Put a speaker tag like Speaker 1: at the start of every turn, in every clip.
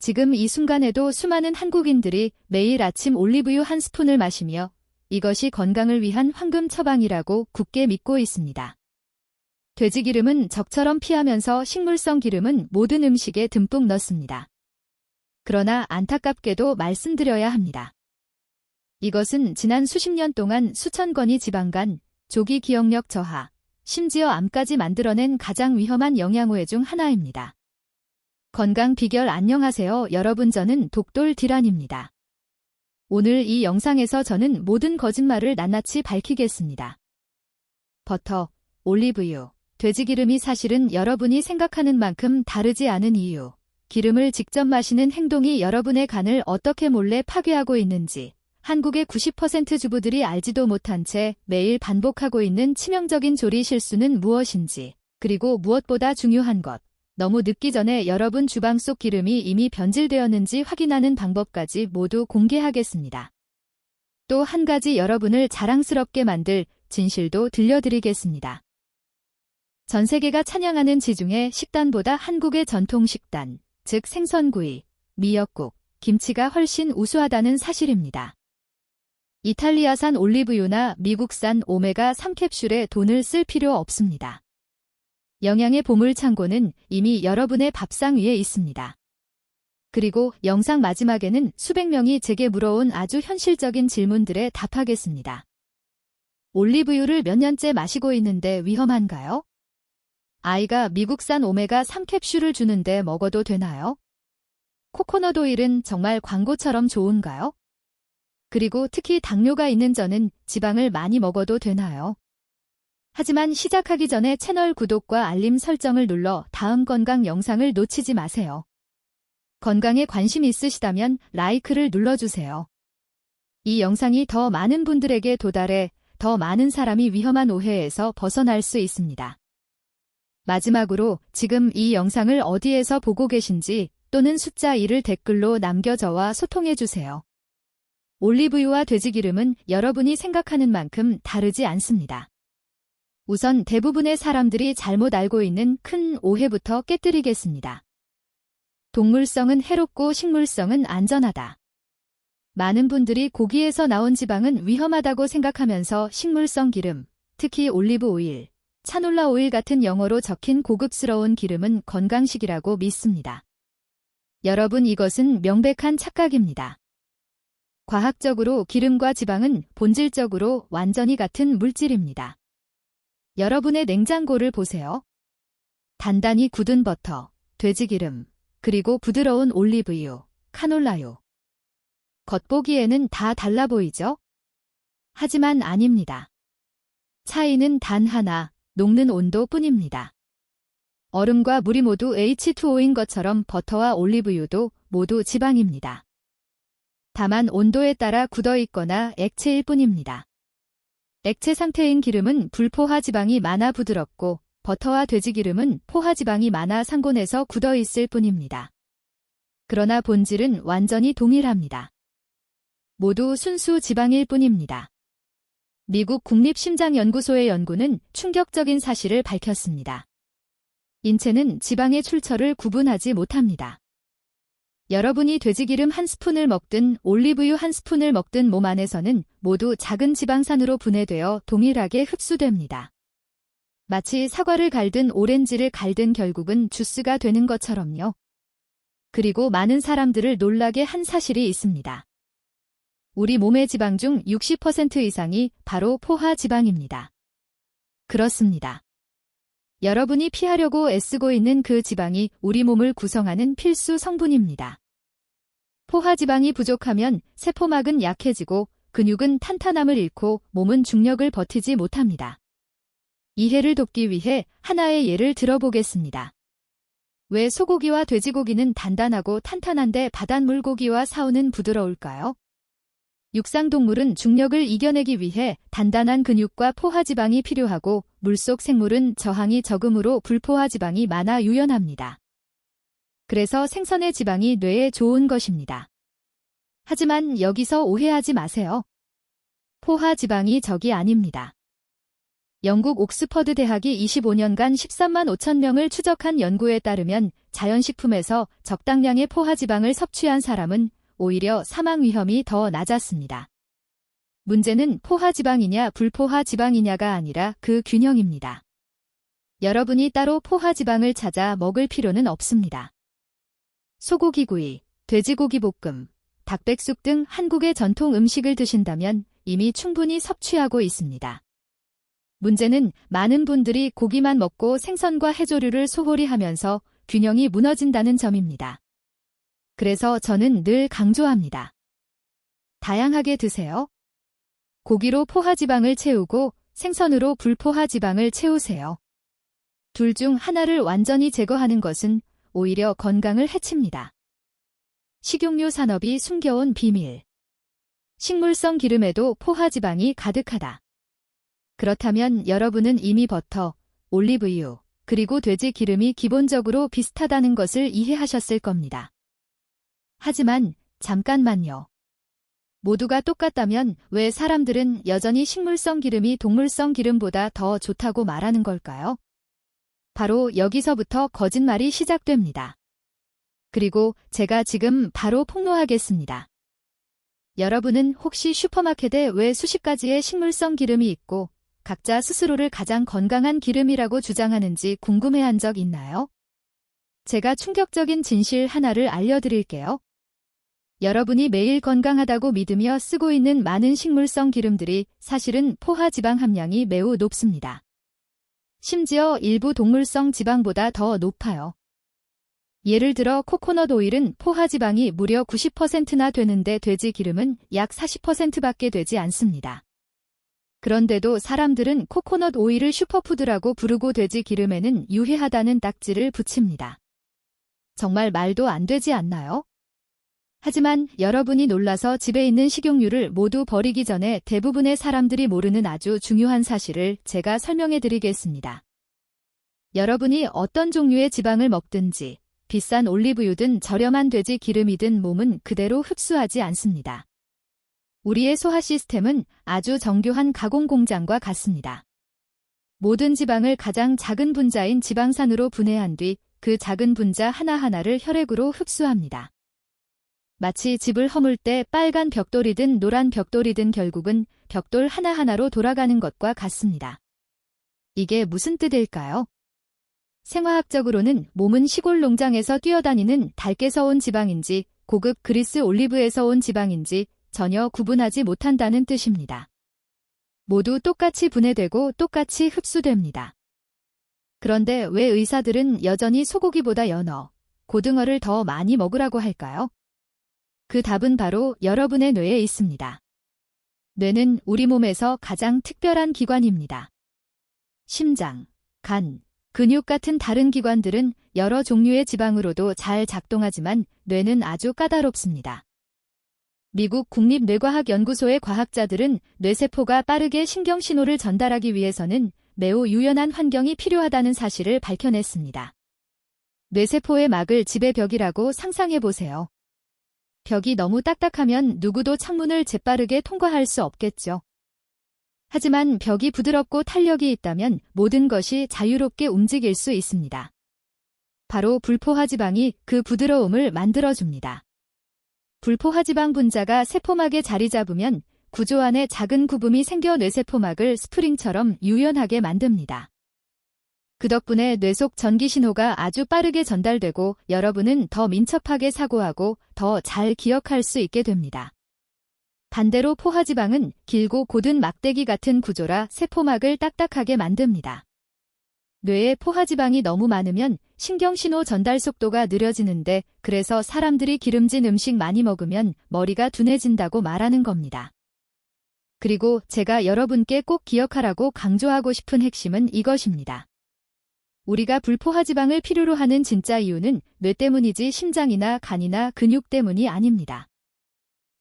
Speaker 1: 지금 이 순간에도 수많은 한국인들이 매일 아침 올리브유 한 스푼을 마시며 이것이 건강을 위한 황금 처방이라고 굳게 믿고 있습니다. 돼지기름은 적처럼 피하면서 식물성 기름은 모든 음식에 듬뿍 넣습니다. 그러나 안타깝게도 말씀드려야 합니다. 이것은 지난 수십 년 동안 수천 건의 지방간, 조기 기억력 저하, 심지어 암까지 만들어낸 가장 위험한 영양오해 중 하나입니다. 건강 비결 안녕하세요 여러분, 저는 독돌 디란입니다. 오늘 이 영상에서 저는 모든 거짓말을 낱낱이 밝히겠습니다. 버터, 올리브유, 돼지기름이 사실은 여러분이 생각하는 만큼 다르지 않은 이유, 기름을 직접 마시는 행동이 여러분의 간을 어떻게 몰래 파괴하고 있는지, 한국의 90% 주부들이 알지도 못한 채 매일 반복하고 있는 치명적인 조리 실수는 무엇인지, 그리고 무엇보다 중요한 것, 너무 늦기 전에 여러분 주방 속 기름이 이미 변질되었는지 확인하는 방법까지 모두 공개하겠습니다. 또 한 가지 여러분을 자랑스럽게 만들 진실도 들려드리겠습니다. 전 세계가 찬양하는 지중해 식단보다 한국의 전통 식단, 즉 생선구이, 미역국, 김치가 훨씬 우수하다는 사실입니다. 이탈리아산 올리브유나 미국산 오메가3 캡슐에 돈을 쓸 필요 없습니다. 영양의 보물창고는 이미 여러분의 밥상 위에 있습니다. 그리고 영상 마지막에는 수백 명이 제게 물어온 아주 현실적인 질문들에 답하겠습니다. 올리브유를 몇 년째 마시고 있는데 위험한가요? 아이가 미국산 오메가3 캡슐을 주는데 먹어도 되나요? 코코넛 오일은 정말 광고처럼 좋은가요? 그리고 특히 당뇨가 있는 저는 지방을 많이 먹어도 되나요? 하지만 시작하기 전에 채널 구독과 알림 설정을 눌러 다음 건강 영상을 놓치지 마세요. 건강에 관심 있으시다면 라이크를 눌러주세요. 이 영상이 더 많은 분들에게 도달해 더 많은 사람이 위험한 오해에서 벗어날 수 있습니다. 마지막으로 지금 이 영상을 어디에서 보고 계신지 또는 숫자 1을 댓글로 남겨 저와 소통해주세요. 올리브유와 돼지기름은 여러분이 생각하는 만큼 다르지 않습니다. 우선 대부분의 사람들이 잘못 알고 있는 큰 오해부터 깨뜨리겠습니다. 동물성은 해롭고 식물성은 안전하다. 많은 분들이 고기에서 나온 지방은 위험하다고 생각하면서 식물성 기름, 특히 올리브 오일, 차놀라 오일 같은 영어로 적힌 고급스러운 기름은 건강식이라고 믿습니다. 여러분, 이것은 명백한 착각입니다. 과학적으로 기름과 지방은 본질적으로 완전히 같은 물질입니다. 여러분의 냉장고를 보세요. 단단히 굳은 버터, 돼지기름, 그리고 부드러운 올리브유, 카놀라유. 겉보기에는 다 달라 보이죠? 하지만 아닙니다. 차이는 단 하나, 녹는 온도뿐입니다. 얼음과 물이 모두 H2O인 것처럼 버터와 올리브유도 모두 지방입니다. 다만 온도에 따라 굳어 있거나 액체일 뿐입니다. 액체 상태인 기름은 불포화 지방이 많아 부드럽고 버터와 돼지기름은 포화 지방이 많아 상곤해서 굳어 있을 뿐입니다. 그러나 본질은 완전히 동일합니다. 모두 순수 지방일 뿐입니다. 미국 국립심장연구소의 연구는 충격적인 사실을 밝혔습니다. 인체는 지방의 출처를 구분하지 못합니다. 여러분이 돼지기름 한 스푼을 먹든 올리브유 한 스푼을 먹든 몸 안에서는 모두 작은 지방산으로 분해되어 동일하게 흡수됩니다. 마치 사과를 갈든 오렌지를 갈든 결국은 주스가 되는 것처럼요. 그리고 많은 사람들을 놀라게 한 사실이 있습니다. 우리 몸의 지방 중 60% 이상이 바로 포화 지방입니다. 그렇습니다. 여러분이 피하려고 애쓰고 있는 그 지방이 우리 몸을 구성하는 필수 성분입니다. 포화 지방이 부족하면 세포막은 약해지고 근육은 탄탄함을 잃고 몸은 중력을 버티지 못합니다. 이해를 돕기 위해 하나의 예를 들어보겠습니다. 왜 소고기와 돼지고기는 단단하고 탄탄한데 바닷물고기와 사우는 부드러울까요? 육상동물은 중력을 이겨내기 위해 단단한 근육과 포화지방이 필요하고 물속 생물은 저항이 적으므로 불포화지방이 많아 유연합니다. 그래서 생선의 지방이 뇌에 좋은 것입니다. 하지만 여기서 오해하지 마세요. 포화지방이 적이 아닙니다. 영국 옥스퍼드 대학이 25년간 13만 5천 명을 추적한 연구에 따르면 자연식품에서 적당량의 포화지방을 섭취한 사람은 오히려 사망 위험이 더 낮았습니다. 문제는 포화지방이냐 불포화지방이냐가 아니라 그 균형입니다. 여러분이 따로 포화지방을 찾아 먹을 필요는 없습니다. 소고기구이, 돼지고기 볶음, 닭백숙 등 한국의 전통 음식을 드신다면 이미 충분히 섭취하고 있습니다. 문제는 많은 분들이 고기만 먹고 생선과 해조류를 소홀히 하면서 균형이 무너진다는 점입니다. 그래서 저는 늘 강조합니다. 다양하게 드세요. 고기로 포화지방을 채우고 생선으로 불포화지방을 채우세요. 둘 중 하나를 완전히 제거하는 것은 오히려 건강을 해칩니다. 식용유 산업이 숨겨온 비밀. 식물성 기름에도 포화지방이 가득하다. 그렇다면 여러분은 이미 버터, 올리브유, 그리고 돼지 기름이 기본적으로 비슷하다는 것을 이해하셨을 겁니다. 하지만 잠깐만요. 모두가 똑같다면 왜 사람들은 여전히 식물성 기름이 동물성 기름보다 더 좋다고 말하는 걸까요? 바로 여기서부터 거짓말이 시작됩니다. 그리고 제가 지금 바로 폭로하겠습니다. 여러분은 혹시 슈퍼마켓에 왜 수십 가지의 식물성 기름이 있고 각자 스스로를 가장 건강한 기름이라고 주장하는지 궁금해한 적 있나요? 제가 충격적인 진실 하나를 알려드릴게요. 여러분이 매일 건강하다고 믿으며 쓰고 있는 많은 식물성 기름들이 사실은 포화지방 함량이 매우 높습니다. 심지어 일부 동물성 지방보다 더 높아요. 예를 들어 코코넛 오일은 포화지방이 무려 90%나 되는데 돼지 기름은 약 40%밖에 되지 않습니다. 그런데도 사람들은 코코넛 오일을 슈퍼푸드라고 부르고 돼지 기름에는 유해하다는 딱지를 붙입니다. 정말 말도 안 되지 않나요? 하지만 여러분이 놀라서 집에 있는 식용유를 모두 버리기 전에 대부분의 사람들이 모르는 아주 중요한 사실을 제가 설명해 드리겠습니다. 여러분이 어떤 종류의 지방을 먹든지 비싼 올리브유든 저렴한 돼지 기름이든 몸은 그대로 흡수하지 않습니다. 우리의 소화 시스템은 아주 정교한 가공 공장과 같습니다. 모든 지방을 가장 작은 분자인 지방산으로 분해한 뒤 그 작은 분자 하나하나를 혈액으로 흡수합니다. 마치 집을 허물 때 빨간 벽돌이든 노란 벽돌이든 결국은 벽돌 하나하나로 돌아가는 것과 같습니다. 이게 무슨 뜻일까요? 생화학적으로는 몸은 시골 농장에서 뛰어다니는 닭에서 온 지방인지 고급 그리스 올리브에서 온 지방인지 전혀 구분하지 못한다는 뜻입니다. 모두 똑같이 분해되고 똑같이 흡수됩니다. 그런데 왜 의사들은 여전히 소고기보다 연어, 고등어를 더 많이 먹으라고 할까요? 그 답은 바로 여러분의 뇌에 있습니다. 뇌는 우리 몸에서 가장 특별한 기관입니다. 심장, 간, 근육 같은 다른 기관들은 여러 종류의 지방으로도 잘 작동하지만 뇌는 아주 까다롭습니다. 미국 국립뇌과학연구소의 과학자들은 뇌세포가 빠르게 신경신호를 전달하기 위해서는 매우 유연한 환경이 필요하다는 사실을 밝혀냈습니다. 뇌세포의 막을 집의 벽이라고 상상해보세요. 벽이 너무 딱딱하면 누구도 창문을 재빠르게 통과할 수 없겠죠. 하지만 벽이 부드럽고 탄력이 있다면 모든 것이 자유롭게 움직일 수 있습니다. 바로 불포화지방이 그 부드러움을 만들어줍니다. 불포화지방 분자가 세포막에 자리 잡으면 구조 안에 작은 구붐이 생겨 뇌세포막을 스프링처럼 유연하게 만듭니다. 그 덕분에 뇌 속 전기 신호가 아주 빠르게 전달되고 여러분은 더 민첩하게 사고하고 더 잘 기억할 수 있게 됩니다. 반대로 포화지방은 길고 곧은 막대기 같은 구조라 세포막을 딱딱하게 만듭니다. 뇌에 포화지방이 너무 많으면 신경신호 전달 속도가 느려지는데 그래서 사람들이 기름진 음식 많이 먹으면 머리가 둔해진다고 말하는 겁니다. 그리고 제가 여러분께 꼭 기억하라고 강조하고 싶은 핵심은 이것입니다. 우리가 불포화지방을 필요로 하는 진짜 이유는 뇌 때문이지 심장이나 간이나 근육 때문이 아닙니다.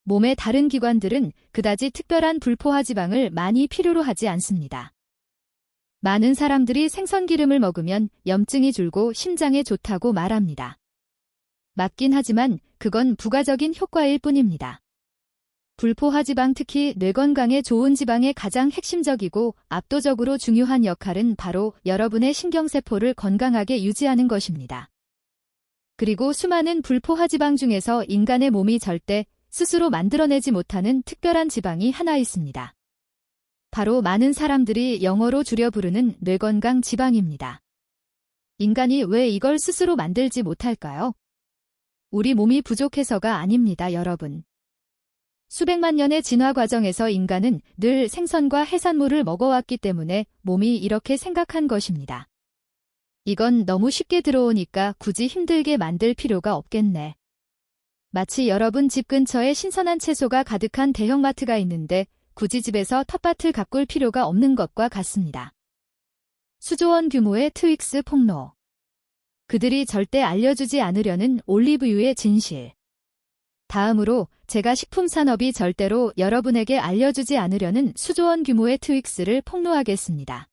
Speaker 1: 몸의 다른 기관들은 그다지 특별한 불포화지방을 많이 필요로 하지 않습니다. 많은 사람들이 생선기름을 먹으면 염증이 줄고 심장에 좋다고 말합니다. 맞긴 하지만 그건 부가적인 효과일 뿐입니다. 불포화지방, 특히 뇌 건강에 좋은 지방의 가장 핵심적이고 압도적으로 중요한 역할은 바로 여러분의 신경세포를 건강하게 유지하는 것입니다. 그리고 수많은 불포화지방 중에서 인간의 몸이 절대 스스로 만들어내지 못하는 특별한 지방이 하나 있습니다. 바로 많은 사람들이 영어로 줄여 부르는 뇌건강 지방입니다. 인간이 왜 이걸 스스로 만들지 못할까요? 우리 몸이 부족해서가 아닙니다, 여러분. 수백만 년의 진화 과정에서 인간은 늘 생선과 해산물을 먹어왔기 때문에 몸이 이렇게 생각한 것입니다. 이건 너무 쉽게 들어오니까 굳이 힘들게 만들 필요가 없겠네. 마치 여러분 집 근처에 신선한 채소가 가득한 대형마트가 있는데 굳이 집에서 텃밭을 가꿀 필요가 없는 것과 같습니다. 수조원 규모의 트윅스 폭로. 그들이 절대 알려주지 않으려는 올리브유의 진실. 다음으로 제가 식품산업이 절대로 여러분에게 알려주지 않으려는 수조원 규모의 트윅스를 폭로하겠습니다.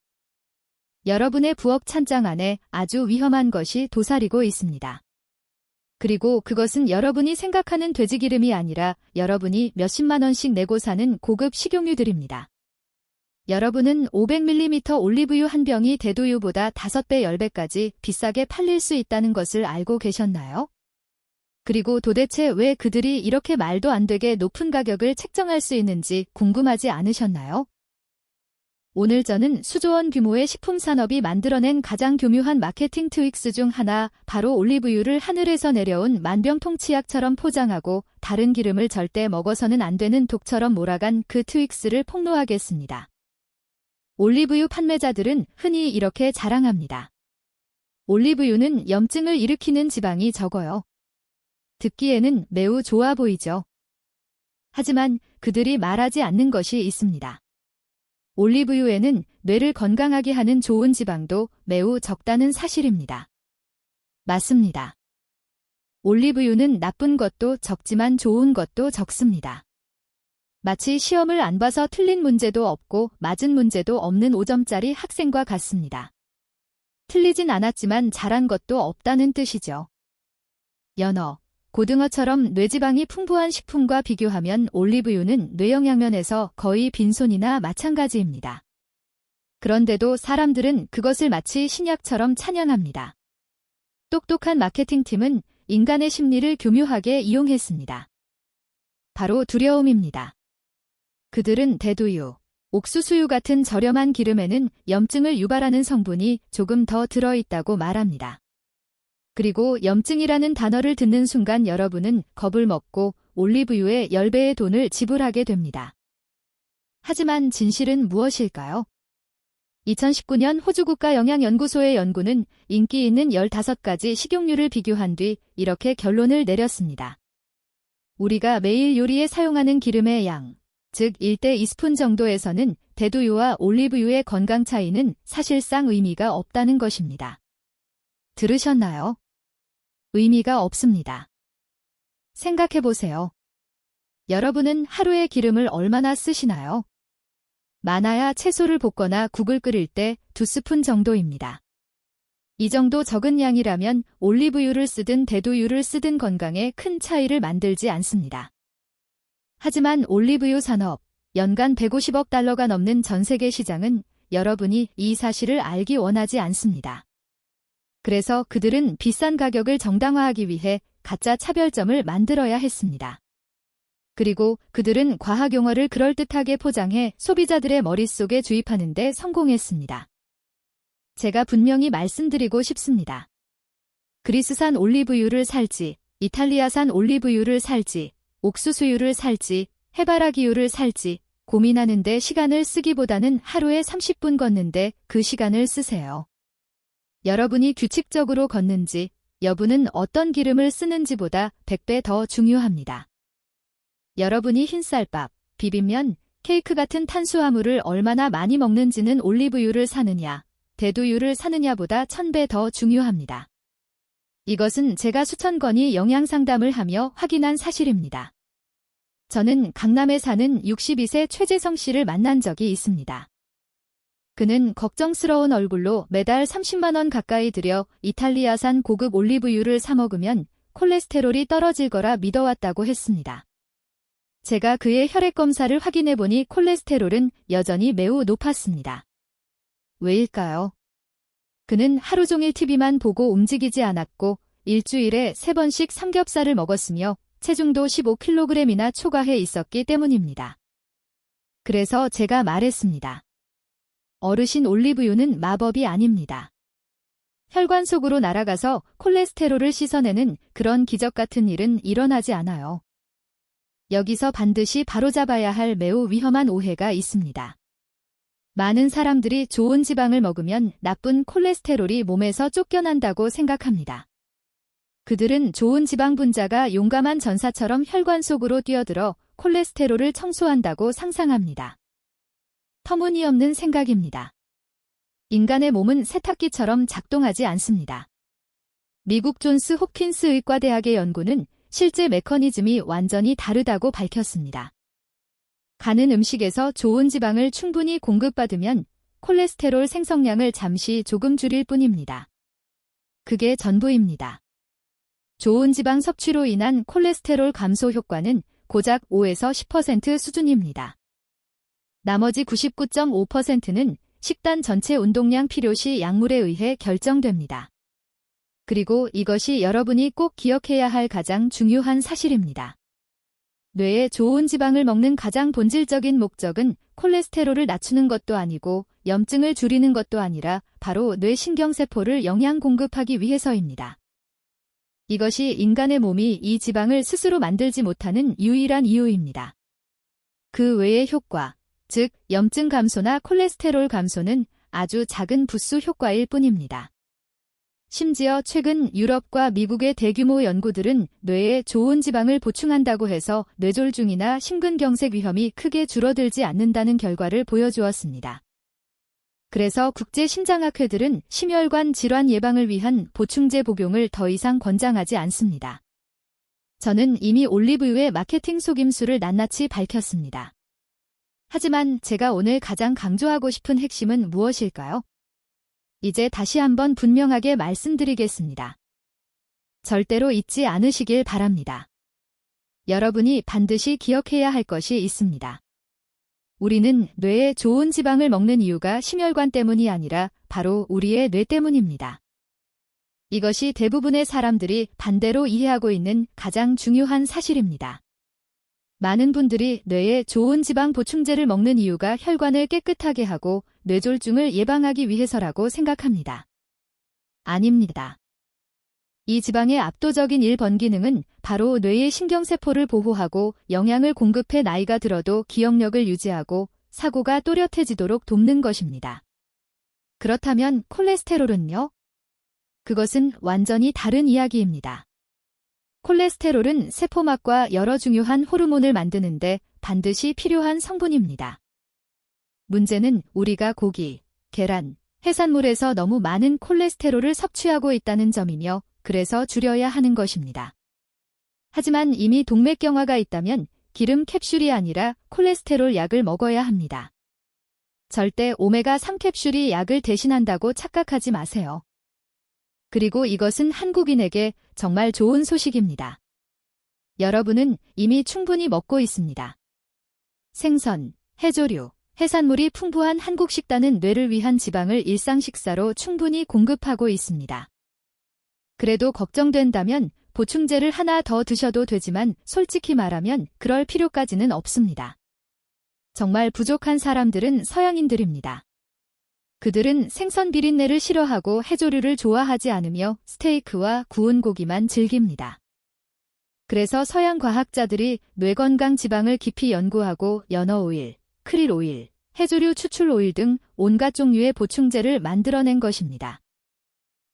Speaker 1: 여러분의 부엌 찬장 안에 아주 위험한 것이 도사리고 있습니다. 그리고 그것은 여러분이 생각하는 돼지기름이 아니라 여러분이 몇십만 원씩 내고 사는 고급 식용유들입니다. 여러분은 500ml 올리브유 한 병이 대두유보다 5배, 10배까지 비싸게 팔릴 수 있다는 것을 알고 계셨나요? 그리고 도대체 왜 그들이 이렇게 말도 안 되게 높은 가격을 책정할 수 있는지 궁금하지 않으셨나요? 오늘 저는 수조원 규모의 식품산업이 만들어낸 가장 교묘한 마케팅 트윅스 중 하나, 바로 올리브유를 하늘에서 내려온 만병통치약처럼 포장하고 다른 기름을 절대 먹어서는 안 되는 독처럼 몰아간 그 트윅스를 폭로하겠습니다. 올리브유 판매자들은 흔히 이렇게 자랑합니다. 올리브유는 염증을 일으키는 지방이 적어요. 듣기에는 매우 좋아 보이죠. 하지만 그들이 말하지 않는 것이 있습니다. 올리브유에는 뇌를 건강하게 하는 좋은 지방도 매우 적다는 사실입니다. 맞습니다. 올리브유는 나쁜 것도 적지만 좋은 것도 적습니다. 마치 시험을 안 봐서 틀린 문제도 없고 맞은 문제도 없는 5점짜리 학생과 같습니다. 틀리진 않았지만 잘한 것도 없다는 뜻이죠. 연어, 고등어처럼 뇌지방이 풍부한 식품과 비교하면 올리브유는 뇌영양면에서 거의 빈손이나 마찬가지입니다. 그런데도 사람들은 그것을 마치 신약처럼 찬양합니다. 똑똑한 마케팅팀은 인간의 심리를 교묘하게 이용했습니다. 바로 두려움입니다. 그들은 대두유, 옥수수유 같은 저렴한 기름에는 염증을 유발하는 성분이 조금 더 들어있다고 말합니다. 그리고 염증이라는 단어를 듣는 순간 여러분은 겁을 먹고 올리브유에 10배의 돈을 지불하게 됩니다. 하지만 진실은 무엇일까요? 2019년 호주 국가영양연구소의 연구는 인기 있는 15가지 식용유를 비교한 뒤 이렇게 결론을 내렸습니다. 우리가 매일 요리에 사용하는 기름의 양, 즉 1대 2스푼 정도에서는 대두유와 올리브유의 건강 차이는 사실상 의미가 없다는 것입니다. 들으셨나요? 의미가 없습니다. 생각해보세요. 여러분은 하루에 기름을 얼마나 쓰시나요? 많아야 채소를 볶거나 국을 끓일 때 2스푼 정도입니다. 이 정도 적은 양이라면 올리브유를 쓰든 대두유를 쓰든 건강에 큰 차이를 만들지 않습니다. 하지만 올리브유 산업, 연간 150억 달러가 넘는 전 세계 시장은 여러분이 이 사실을 알기 원하지 않습니다. 그래서 그들은 비싼 가격을 정당화하기 위해 가짜 차별점을 만들어야 했습니다. 그리고 그들은 과학 용어를 그럴듯하게 포장해 소비자들의 머릿속에 주입하는 데 성공했습니다. 제가 분명히 말씀드리고 싶습니다. 그리스산 올리브유를 살지, 이탈리아산 올리브유를 살지, 옥수수유를 살지, 해바라기유를 살지 고민하는데 시간을 쓰기보다는 하루에 30분 걷는데 그 시간을 쓰세요. 여러분이 규칙적으로 걷는지, 여부는 어떤 기름을 쓰는지보다 100배 더 중요합니다. 여러분이 흰쌀밥, 비빔면, 케이크 같은 탄수화물을 얼마나 많이 먹는지는 올리브유를 사느냐, 대두유를 사느냐보다 1000배 더 중요합니다. 이것은 제가 수천 건이 영양상담을 하며 확인한 사실입니다. 저는 강남에 사는 62세 최재성 씨를 만난 적이 있습니다. 그는 걱정스러운 얼굴로 매달 30만 원 가까이 들여 이탈리아산 고급 올리브유를 사 먹으면 콜레스테롤이 떨어질 거라 믿어왔다고 했습니다. 제가 그의 혈액 검사를 확인해 보니 콜레스테롤은 여전히 매우 높았습니다. 왜일까요? 그는 하루 종일 TV만 보고 움직이지 않았고 일주일에 3번씩 삼겹살을 먹었으며 체중도 15kg이나 초과해 있었기 때문입니다. 그래서 제가 말했습니다. 어르신 올리브유는 마법이 아닙니다. 혈관 속으로 날아가서 콜레스테롤을 씻어내는 그런 기적 같은 일은 일어나지 않아요. 여기서 반드시 바로잡아야 할 매우 위험한 오해가 있습니다. 많은 사람들이 좋은 지방을 먹으면 나쁜 콜레스테롤이 몸에서 쫓겨난다고 생각합니다. 그들은 좋은 지방 분자가 용감한 전사처럼 혈관 속으로 뛰어들어 콜레스테롤을 청소한다고 상상합니다. 터무니없는 생각입니다. 인간의 몸은 세탁기처럼 작동하지 않습니다. 미국 존스 홉킨스 의과대학의 연구는 실제 메커니즘이 완전히 다르다고 밝혔습니다. 가는 음식에서 좋은 지방을 충분히 공급받으면 콜레스테롤 생성량을 잠시 조금 줄일 뿐입니다. 그게 전부입니다. 좋은 지방 섭취로 인한 콜레스테롤 감소 효과는 고작 5에서 10% 수준입니다. 나머지 99.5%는 식단 전체 운동량 필요시 약물에 의해 결정됩니다. 그리고 이것이 여러분이 꼭 기억해야 할 가장 중요한 사실입니다. 뇌에 좋은 지방을 먹는 가장 본질적인 목적은 콜레스테롤을 낮추는 것도 아니고 염증을 줄이는 것도 아니라 바로 뇌신경세포를 영양 공급하기 위해서입니다. 이것이 인간의 몸이 이 지방을 스스로 만들지 못하는 유일한 이유입니다. 그 외의 효과, 즉 염증 감소나 콜레스테롤 감소는 아주 작은 부수 효과일 뿐입니다. 심지어 최근 유럽과 미국의 대규모 연구들은 뇌에 좋은 지방을 보충한다고 해서 뇌졸중이나 심근경색 위험이 크게 줄어들지 않는다는 결과를 보여주었습니다. 그래서 국제심장학회들은 심혈관 질환 예방을 위한 보충제 복용을 더 이상 권장하지 않습니다. 저는 이미 올리브유의 마케팅 속임수를 낱낱이 밝혔습니다. 하지만 제가 오늘 가장 강조하고 싶은 핵심은 무엇일까요? 이제 다시 한번 분명하게 말씀드리겠습니다. 절대로 잊지 않으시길 바랍니다. 여러분이 반드시 기억해야 할 것이 있습니다. 우리는 뇌에 좋은 지방을 먹는 이유가 심혈관 때문이 아니라 바로 우리의 뇌 때문입니다. 이것이 대부분의 사람들이 반대로 이해하고 있는 가장 중요한 사실입니다. 많은 분들이 뇌에 좋은 지방 보충제를 먹는 이유가 혈관을 깨끗하게 하고 뇌졸중을 예방하기 위해서라고 생각합니다. 아닙니다. 이 지방의 압도적인 1번 기능은 바로 뇌의 신경세포를 보호하고 영양을 공급해 나이가 들어도 기억력을 유지하고 사고가 또렷해지도록 돕는 것입니다. 그렇다면 콜레스테롤은요? 그것은 완전히 다른 이야기입니다. 콜레스테롤은 세포막과 여러 중요한 호르몬을 만드는데 반드시 필요한 성분입니다. 문제는 우리가 고기, 계란, 해산물에서 너무 많은 콜레스테롤을 섭취하고 있다는 점이며 그래서 줄여야 하는 것입니다. 하지만 이미 동맥경화가 있다면 기름 캡슐이 아니라 콜레스테롤 약을 먹어야 합니다. 절대 오메가3 캡슐이 약을 대신한다고 착각하지 마세요. 그리고 이것은 한국인에게 정말 좋은 소식입니다. 여러분은 이미 충분히 먹고 있습니다. 생선, 해조류, 해산물이 풍부한 한국 식단은 뇌를 위한 지방을 일상 식사로 충분히 공급하고 있습니다. 그래도 걱정된다면 보충제를 하나 더 드셔도 되지만 솔직히 말하면 그럴 필요까지는 없습니다. 정말 부족한 사람들은 서양인들입니다. 그들은 생선 비린내를 싫어하고 해조류를 좋아하지 않으며 스테이크와 구운 고기만 즐깁니다. 그래서 서양 과학자들이 뇌건강 지방을 깊이 연구하고 연어 오일, 크릴 오일, 해조류 추출 오일 등 온갖 종류의 보충제를 만들어낸 것입니다.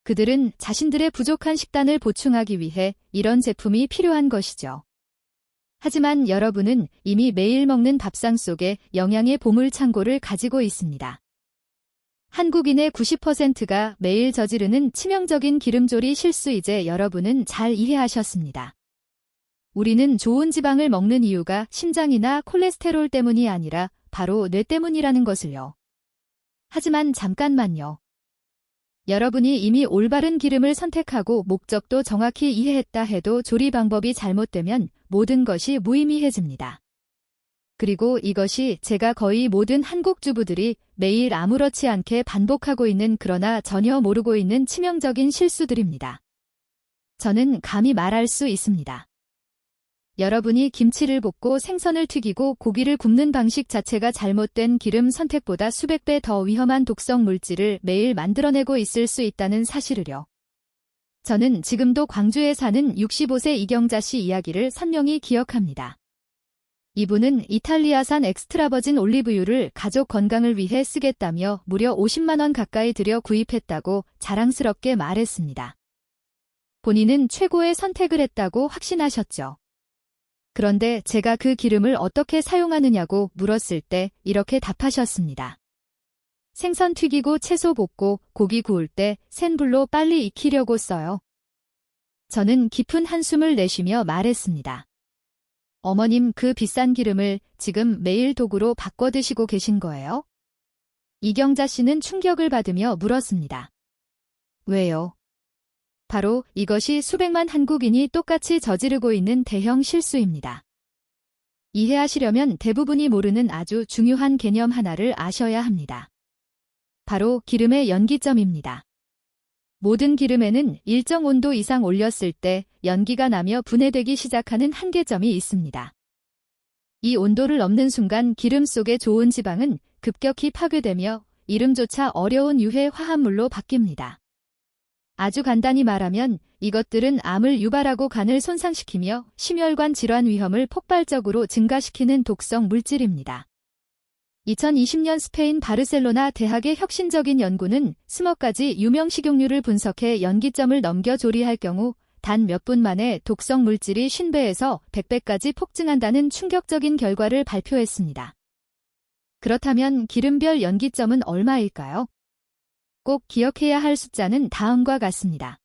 Speaker 1: 그들은 자신들의 부족한 식단을 보충하기 위해 이런 제품이 필요한 것이죠. 하지만 여러분은 이미 매일 먹는 밥상 속에 영양의 보물창고를 가지고 있습니다. 한국인의 90%가 매일 저지르는 치명적인 기름조리 실수 이제 여러분은 잘 이해하셨습니다. 우리는 좋은 지방을 먹는 이유가 심장이나 콜레스테롤 때문이 아니라 바로 뇌 때문이라는 것을요. 하지만 잠깐만요. 여러분이 이미 올바른 기름을 선택하고 목적도 정확히 이해했다 해도 조리 방법이 잘못되면 모든 것이 무의미해집니다. 그리고 이것이 제가 거의 모든 한국 주부들이 매일 아무렇지 않게 반복하고 있는 그러나 전혀 모르고 있는 치명적인 실수들입니다. 저는 감히 말할 수 있습니다. 여러분이 김치를 볶고 생선을 튀기고 고기를 굽는 방식 자체가 잘못된 기름 선택보다 수백 배 더 위험한 독성 물질을 매일 만들어내고 있을 수 있다는 사실을요. 저는 지금도 광주에 사는 65세 이경자 씨 이야기를 선명히 기억합니다. 이분은 이탈리아산 엑스트라버진 올리브유를 가족 건강을 위해 쓰겠다며 무려 50만 원 가까이 들여 구입했다고 자랑스럽게 말했습니다. 본인은 최고의 선택을 했다고 확신하셨죠. 그런데 제가 그 기름을 어떻게 사용하느냐고 물었을 때 이렇게 답하셨습니다. 생선 튀기고 채소 볶고 고기 구울 때 센 불로 빨리 익히려고 써요. 저는 깊은 한숨을 내쉬며 말했습니다. 어머님, 그 비싼 기름을 지금 매일 도구로 바꿔 드시고 계신 거예요? 이경자 씨는 충격을 받으며 물었습니다. 왜요? 바로 이것이 수백만 한국인이 똑같이 저지르고 있는 대형 실수입니다. 이해하시려면 대부분이 모르는 아주 중요한 개념 하나를 아셔야 합니다. 바로 기름의 연기점입니다. 모든 기름에는 일정 온도 이상 올렸을 때 연기가 나며 분해되기 시작하는 한계점이 있습니다. 이 온도를 넘는 순간 기름 속의 좋은 지방은 급격히 파괴되며 이름조차 어려운 유해 화합물로 바뀝니다. 아주 간단히 말하면 이것들은 암을 유발하고 간을 손상시키며 심혈관 질환 위험을 폭발적으로 증가시키는 독성 물질입니다. 2020년 스페인 바르셀로나 대학의 혁신적인 연구는 20가지 유명 식용유를 분석해 연기점을 넘겨 조리할 경우 단 몇 분 만에 독성 물질이 50배에서 100배까지 폭증한다는 충격적인 결과를 발표했습니다. 그렇다면 기름별 연기점은 얼마일까요? 꼭 기억해야 할 숫자는 다음과 같습니다.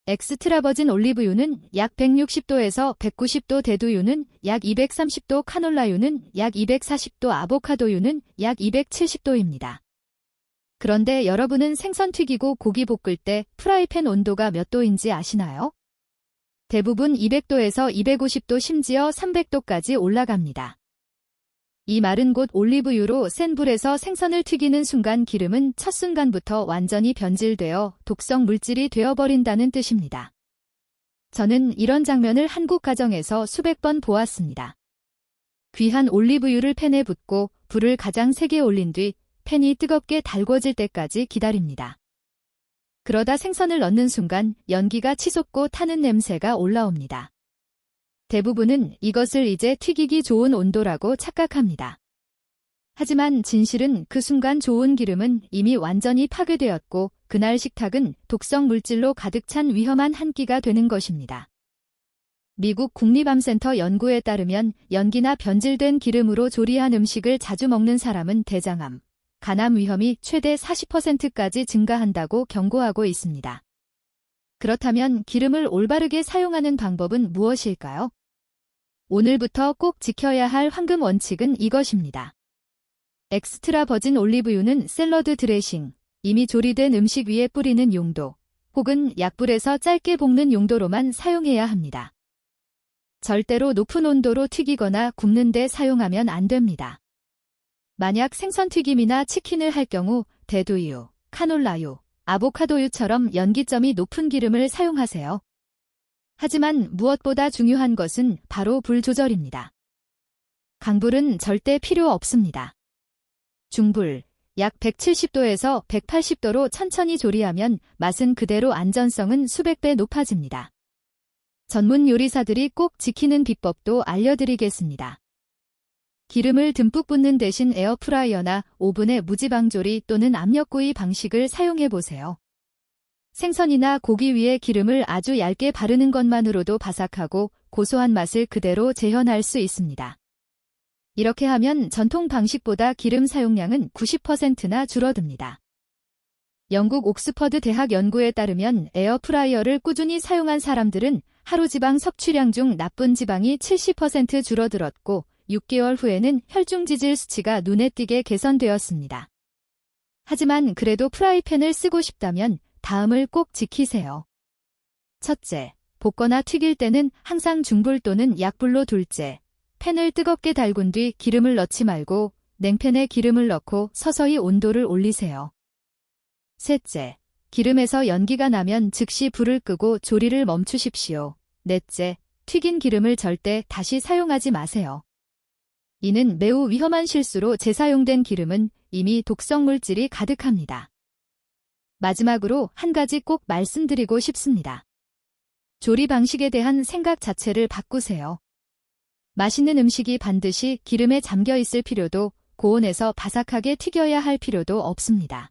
Speaker 1: 엑스트라버진 올리브유는 약 160도에서 190도, 대두유는 약 230도, 카놀라유는 약 240도, 아보카도유는 약 270도입니다. 그런데 여러분은 생선 튀기고 고기 볶을 때 프라이팬 온도가 몇 도인지 아시나요? 대부분 200도에서 250도, 심지어 300도까지 올라갑니다. 이 말은 곧 올리브유로 센 불에서 생선을 튀기는 순간 기름은 첫 순간부터 완전히 변질되어 독성 물질이 되어버린다는 뜻입니다. 저는 이런 장면을 한국 가정에서 수백 번 보았습니다. 귀한 올리브유를 팬에 붓고 불을 가장 세게 올린 뒤 팬이 뜨겁게 달궈질 때까지 기다립니다. 그러다 생선을 넣는 순간 연기가 치솟고 타는 냄새가 올라옵니다. 대부분은 이것을 이제 튀기기 좋은 온도라고 착각합니다. 하지만 진실은 그 순간 좋은 기름은 이미 완전히 파괴되었고 그날 식탁은 독성 물질로 가득 찬 위험한 한 끼가 되는 것입니다. 미국 국립암센터 연구에 따르면 연기나 변질된 기름으로 조리한 음식을 자주 먹는 사람은 대장암, 간암 위험이 최대 40%까지 증가한다고 경고하고 있습니다. 그렇다면 기름을 올바르게 사용하는 방법은 무엇일까요? 오늘부터 꼭 지켜야 할 황금 원칙은 이것입니다. 엑스트라 버진 올리브유는 샐러드 드레싱, 이미 조리된 음식 위에 뿌리는 용도, 혹은 약불에서 짧게 볶는 용도로만 사용해야 합니다. 절대로 높은 온도로 튀기거나 굽는 데 사용하면 안 됩니다. 만약 생선튀김이나 치킨을 할 경우 대두유, 카놀라유, 아보카도유처럼 연기점이 높은 기름을 사용하세요. 하지만 무엇보다 중요한 것은 바로 불 조절입니다. 강불은 절대 필요 없습니다. 중불, 약 170도에서 180도로 천천히 조리하면 맛은 그대로 안전성은 수백 배 높아집니다. 전문 요리사들이 꼭 지키는 비법도 알려드리겠습니다. 기름을 듬뿍 붓는 대신 에어프라이어나 오븐의 무지방조리 또는 압력구이 방식을 사용해보세요. 생선이나 고기 위에 기름을 아주 얇게 바르는 것만으로도 바삭하고 고소한 맛을 그대로 재현할 수 있습니다. 이렇게 하면 전통 방식보다 기름 사용량은 90%나 줄어듭니다. 영국 옥스퍼드 대학 연구에 따르면 에어프라이어를 꾸준히 사용한 사람들은 하루 지방 섭취량 중 나쁜 지방이 70% 줄어들었고 6개월 후에는 혈중지질 수치가 눈에 띄게 개선되었습니다. 하지만 그래도 프라이팬을 쓰고 싶다면 다음을 꼭 지키세요. 첫째, 볶거나 튀길 때는 항상 중불 또는 약불로 둘째, 팬을 뜨겁게 달군 뒤 기름을 넣지 말고 냉팬에 기름을 넣고 서서히 온도를 올리세요. 셋째, 기름에서 연기가 나면 즉시 불을 끄고 조리를 멈추십시오. 넷째, 튀긴 기름을 절대 다시 사용하지 마세요. 이는 매우 위험한 실수로 재사용된 기름은 이미 독성 물질이 가득합니다. 마지막으로 한 가지 꼭 말씀드리고 싶습니다. 조리 방식에 대한 생각 자체를 바꾸세요. 맛있는 음식이 반드시 기름에 잠겨 있을 필요도, 고온에서 바삭하게 튀겨야 할 필요도 없습니다.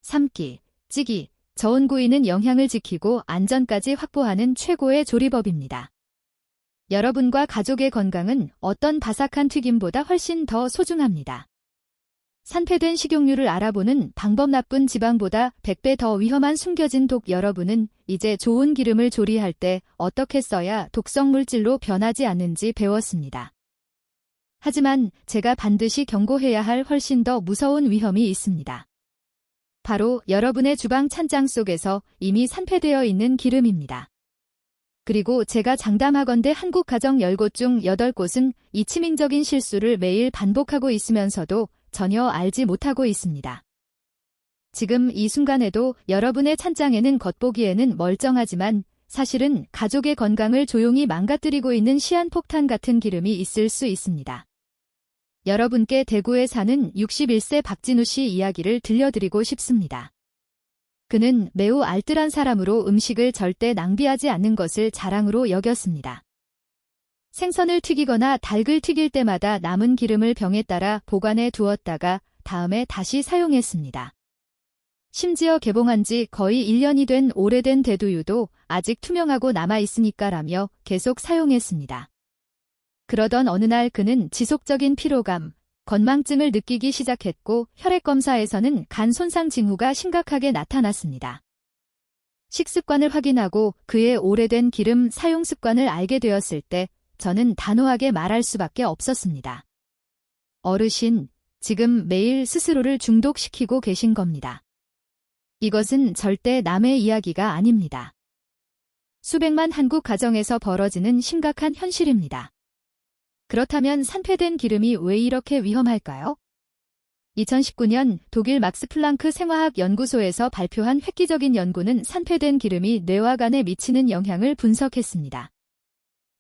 Speaker 1: 삶기, 찌기, 저온 구이는 영양을 지키고 안전까지 확보하는 최고의 조리법입니다. 여러분과 가족의 건강은 어떤 바삭한 튀김보다 훨씬 더 소중합니다. 산패된 식용유를 알아보는 방법. 나쁜 지방보다 100배 더 위험한 숨겨진 독. 여러분은 이제 좋은 기름을 조리할 때 어떻게 써야 독성 물질로 변하지 않는지 배웠습니다. 하지만 제가 반드시 경고해야 할 훨씬 더 무서운 위험이 있습니다. 바로 여러분의 주방 찬장 속에서 이미 산패되어 있는 기름입니다. 그리고 제가 장담하건대 한국 가정 10곳 중 8곳은 이 치명적인 실수를 매일 반복하고 있으면서도 전혀 알지 못하고 있습니다. 지금 이 순간에도 여러분의 찬장에는 겉보기에는 멀쩡하지만 사실은 가족의 건강을 조용히 망가뜨리고 있는 시한폭탄 같은 기름이 있을 수 있습니다. 여러분께 대구에 사는 61세 박진우 씨 이야기를 들려드리고 싶습니다. 그는 매우 알뜰한 사람으로 음식을 절대 낭비하지 않는 것을 자랑으로 여겼습니다. 생선을 튀기거나 닭을 튀길 때마다 남은 기름을 병에 따라 보관해 두었다가 다음에 다시 사용했습니다. 심지어 개봉한 지 거의 1년이 된 오래된 대두유도 아직 투명하고 남아있으니까라며 계속 사용했습니다. 그러던 어느 날 그는 지속적인 피로감, 건망증을 느끼기 시작했고 혈액검사에서는 간 손상 징후가 심각하게 나타났습니다. 식습관을 확인하고 그의 오래된 기름 사용 습관을 알게 되었을 때 저는 단호하게 말할 수밖에 없었습니다. 어르신, 지금 매일 스스로를 중독시키고 계신 겁니다. 이것은 절대 남의 이야기가 아닙니다. 수백만 한국 가정에서 벌어지는 심각한 현실입니다. 그렇다면 산패된 기름이 왜 이렇게 위험할까요? 2019년 독일 막스 플랑크 생화학 연구소에서 발표한 획기적인 연구는 산패된 기름이 뇌와 간에 미치는 영향을 분석했습니다.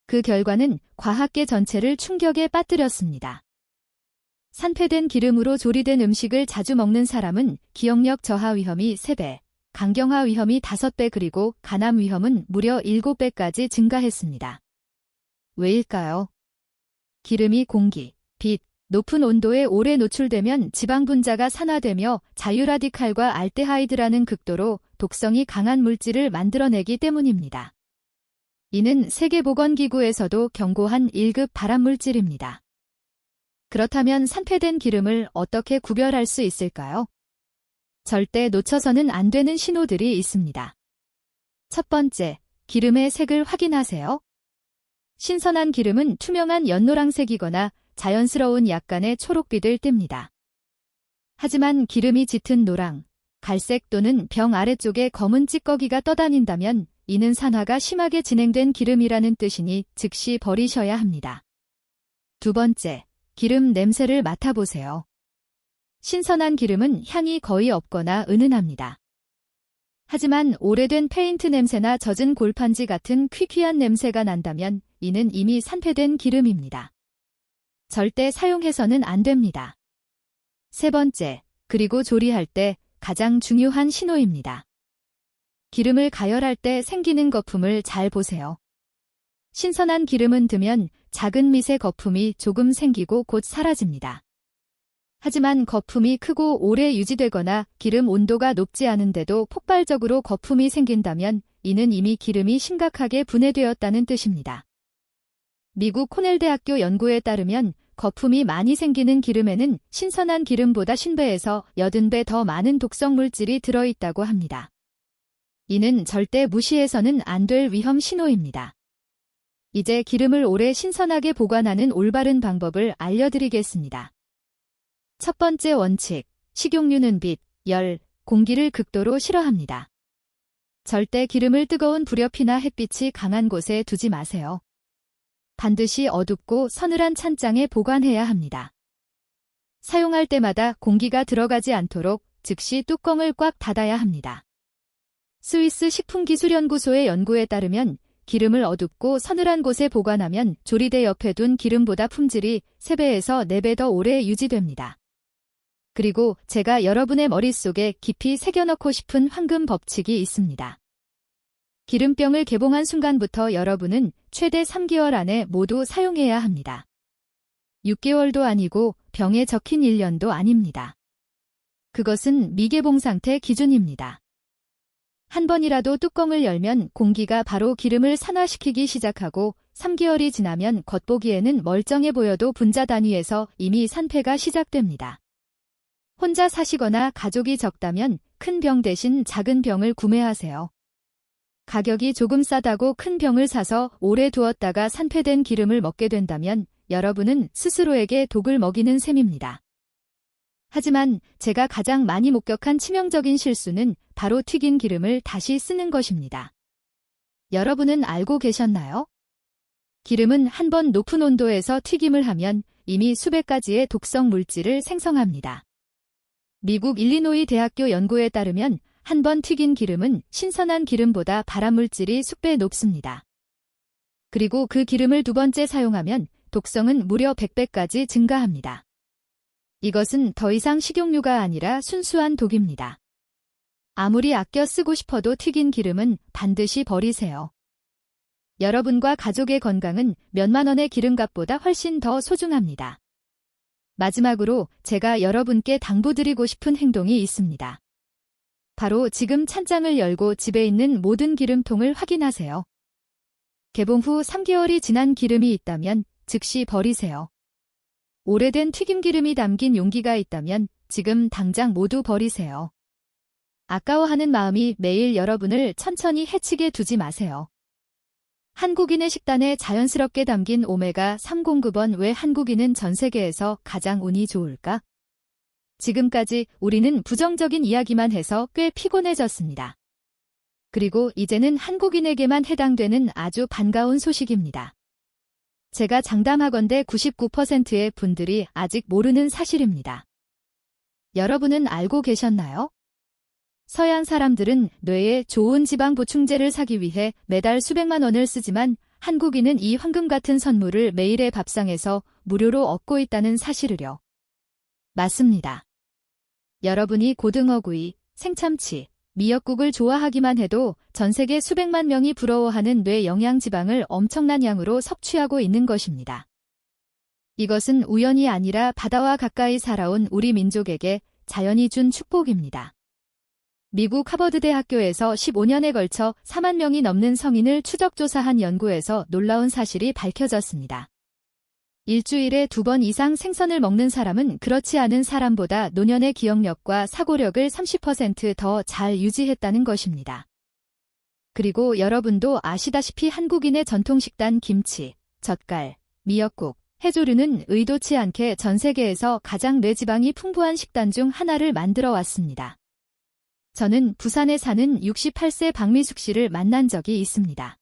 Speaker 1: 그 결과는 과학계 전체를 충격에 빠뜨렸습니다. 산패된 기름으로 조리된 음식을 자주 먹는 사람은 기억력 저하 위험이 3배, 간경화 위험이 5배 그리고 간암 위험은 무려 7배까지 증가했습니다. 왜일까요? 기름이 공기, 빛, 높은 온도에 오래 노출되면 지방 분자가 산화되며 자유라디칼과 알데하이드라는 극도로 독성이 강한 물질을 만들어내기 때문입니다. 이는 세계보건기구에서도 경고한 1급 발암물질입니다. 그렇다면 산패된 기름을 어떻게 구별할 수 있을까요? 절대 놓쳐서는 안 되는 신호들이 있습니다. 첫 번째, 기름의 색을 확인하세요. 신선한 기름은 투명한 연노랑색이거나 자연스러운 약간의 초록빛을 띱니다. 하지만 기름이 짙은 노랑, 갈색 또는 병 아래쪽에 검은 찌꺼기가 떠다닌다면 이는 산화가 심하게 진행된 기름이라는 뜻이니 즉시 버리셔야 합니다. 두 번째, 기름 냄새를 맡아보세요. 신선한 기름은 향이 거의 없거나 은은합니다. 하지만 오래된 페인트 냄새나 젖은 골판지 같은 퀴퀴한 냄새가 난다면 이는 이미 산패된 기름입니다. 절대 사용해서는 안 됩니다. 세 번째, 그리고 조리할 때 가장 중요한 신호입니다. 기름을 가열할 때 생기는 거품을 잘 보세요. 신선한 기름은 뜨면 작은 미세 거품이 조금 생기고 곧 사라집니다. 하지만 거품이 크고 오래 유지되거나 기름 온도가 높지 않은데도 폭발적으로 거품이 생긴다면 이는 이미 기름이 심각하게 분해되었다는 뜻입니다. 미국 코넬대학교 연구에 따르면 거품이 많이 생기는 기름에는 신선한 기름보다 50배에서 80배 더 많은 독성 물질이 들어있다고 합니다. 이는 절대 무시해서는 안 될 위험 신호입니다. 이제 기름을 오래 신선하게 보관하는 올바른 방법을 알려드리겠습니다. 첫 번째 원칙, 식용유는 빛, 열, 공기를 극도로 싫어합니다. 절대 기름을 뜨거운 불옆이나 햇빛이 강한 곳에 두지 마세요. 반드시 어둡고 서늘한 찬장에 보관해야 합니다. 사용할 때마다 공기가 들어가지 않도록 즉시 뚜껑을 꽉 닫아야 합니다. 스위스 식품기술연구소의 연구에 따르면 기름을 어둡고 서늘한 곳에 보관하면 조리대 옆에 둔 기름보다 품질이 3배에서 4배 더 오래 유지됩니다. 그리고 제가 여러분의 머릿속에 깊이 새겨넣고 싶은 황금 법칙이 있습니다. 기름병을 개봉한 순간부터 여러분은 최대 3개월 안에 모두 사용해야 합니다. 6개월도 아니고 병에 적힌 1년도 아닙니다. 그것은 미개봉 상태 기준입니다. 한 번이라도 뚜껑을 열면 공기가 바로 기름을 산화시키기 시작하고 3개월이 지나면 겉보기에는 멀쩡해 보여도 분자 단위에서 이미 산패가 시작됩니다. 혼자 사시거나 가족이 적다면 큰 병 대신 작은 병을 구매하세요. 가격이 조금 싸다고 큰 병을 사서 오래 두었다가 산패된 기름을 먹게 된다면 여러분은 스스로에게 독을 먹이는 셈입니다. 하지만 제가 가장 많이 목격한 치명적인 실수는 바로 튀긴 기름을 다시 쓰는 것입니다. 여러분은 알고 계셨나요? 기름은 한 번 높은 온도에서 튀김을 하면 이미 수백 가지의 독성 물질을 생성합니다. 미국 일리노이 대학교 연구에 따르면 한 번 튀긴 기름은 신선한 기름보다 발암물질이 수배 높습니다. 그리고 그 기름을 두 번째 사용하면 독성은 무려 100배까지 증가합니다. 이것은 더 이상 식용유가 아니라 순수한 독입니다. 아무리 아껴 쓰고 싶어도 튀긴 기름은 반드시 버리세요. 여러분과 가족의 건강은 몇만 원의 기름값보다 훨씬 더 소중합니다. 마지막으로 제가 여러분께 당부드리고 싶은 행동이 있습니다. 바로 지금 찬장을 열고 집에 있는 모든 기름통을 확인하세요. 개봉 후 3개월이 지난 기름이 있다면 즉시 버리세요. 오래된 튀김기름이 담긴 용기가 있다면 지금 당장 모두 버리세요. 아까워하는 마음이 매일 여러분을 천천히 해치게 두지 마세요. 한국인의 식단에 자연스럽게 담긴 오메가3 공급원 왜 한국인은 전 세계에서 가장 운이 좋을까? 지금까지 우리는 부정적인 이야기만 해서 꽤 피곤해졌습니다. 그리고 이제는 한국인에게만 해당되는 아주 반가운 소식입니다. 제가 장담하건대 99%의 분들이 아직 모르는 사실입니다. 여러분은 알고 계셨나요? 서양 사람들은 뇌에 좋은 지방 보충제를 사기 위해 매달 수백만 원을 쓰지만 한국인은 이 황금 같은 선물을 매일의 밥상에서 무료로 얻고 있다는 사실을요. 맞습니다. 여러분이 고등어구이, 생참치, 미역국을 좋아하기만 해도 전 세계 수백만 명이 부러워하는 뇌 영양지방을 엄청난 양으로 섭취하고 있는 것입니다. 이것은 우연이 아니라 바다와 가까이 살아온 우리 민족에게 자연이 준 축복입니다. 미국 하버드 대학교에서 15년에 걸쳐 4만 명이 넘는 성인을 추적조사한 연구에서 놀라운 사실이 밝혀졌습니다. 일주일에 2번 이상 생선을 먹는 사람은 그렇지 않은 사람보다 노년의 기억력과 사고력을 30% 더 잘 유지했다는 것입니다. 그리고 여러분도 아시다시피 한국인의 전통식단 김치, 젓갈, 미역국, 해조류는 의도치 않게 전 세계에서 가장 뇌지방이 풍부한 식단 중 하나를 만들어 왔습니다. 저는 부산에 사는 68세 박미숙 씨를 만난 적이 있습니다.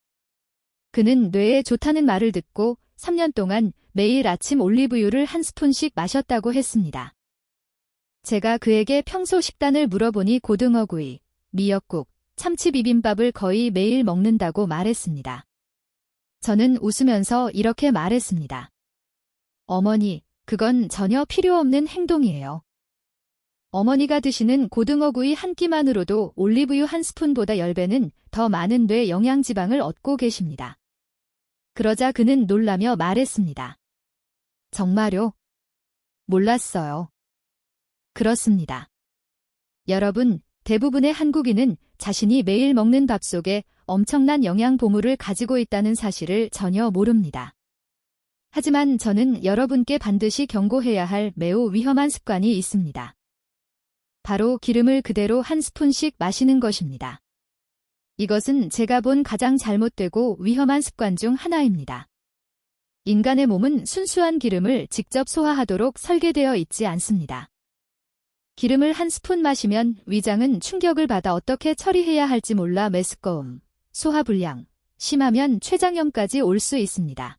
Speaker 1: 그는 뇌에 좋다는 말을 듣고 3년 동안 매일 아침 올리브유를 한 스푼씩 마셨다고 했습니다. 제가 그에게 평소 식단을 물어보니 고등어구이, 미역국, 참치 비빔밥을 거의 매일 먹는다고 말했습니다. 저는 웃으면서 이렇게 말했습니다. 어머니, 그건 전혀 필요 없는 행동이에요. 어머니가 드시는 고등어구이 한 끼만으로도 올리브유 한 스푼보다 10배는 더 많은 뇌 영양지방을 얻고 계십니다. 그러자 그는 놀라며 말했습니다. 정말요? 몰랐어요. 그렇습니다. 여러분, 대부분의 한국인은 자신이 매일 먹는 밥 속에 엄청난 영양 보물을 가지고 있다는 사실을 전혀 모릅니다. 하지만 저는 여러분께 반드시 경고해야 할 매우 위험한 습관이 있습니다. 바로 기름을 그대로 한 스푼씩 마시는 것입니다. 이것은 제가 본 가장 잘못되고 위험한 습관 중 하나입니다. 인간의 몸은 순수한 기름을 직접 소화하도록 설계되어 있지 않습니다. 기름을 한 스푼 마시면 위장은 충격을 받아 어떻게 처리해야 할지 몰라 메스꺼움, 소화불량, 심하면 췌장염까지 올 수 있습니다.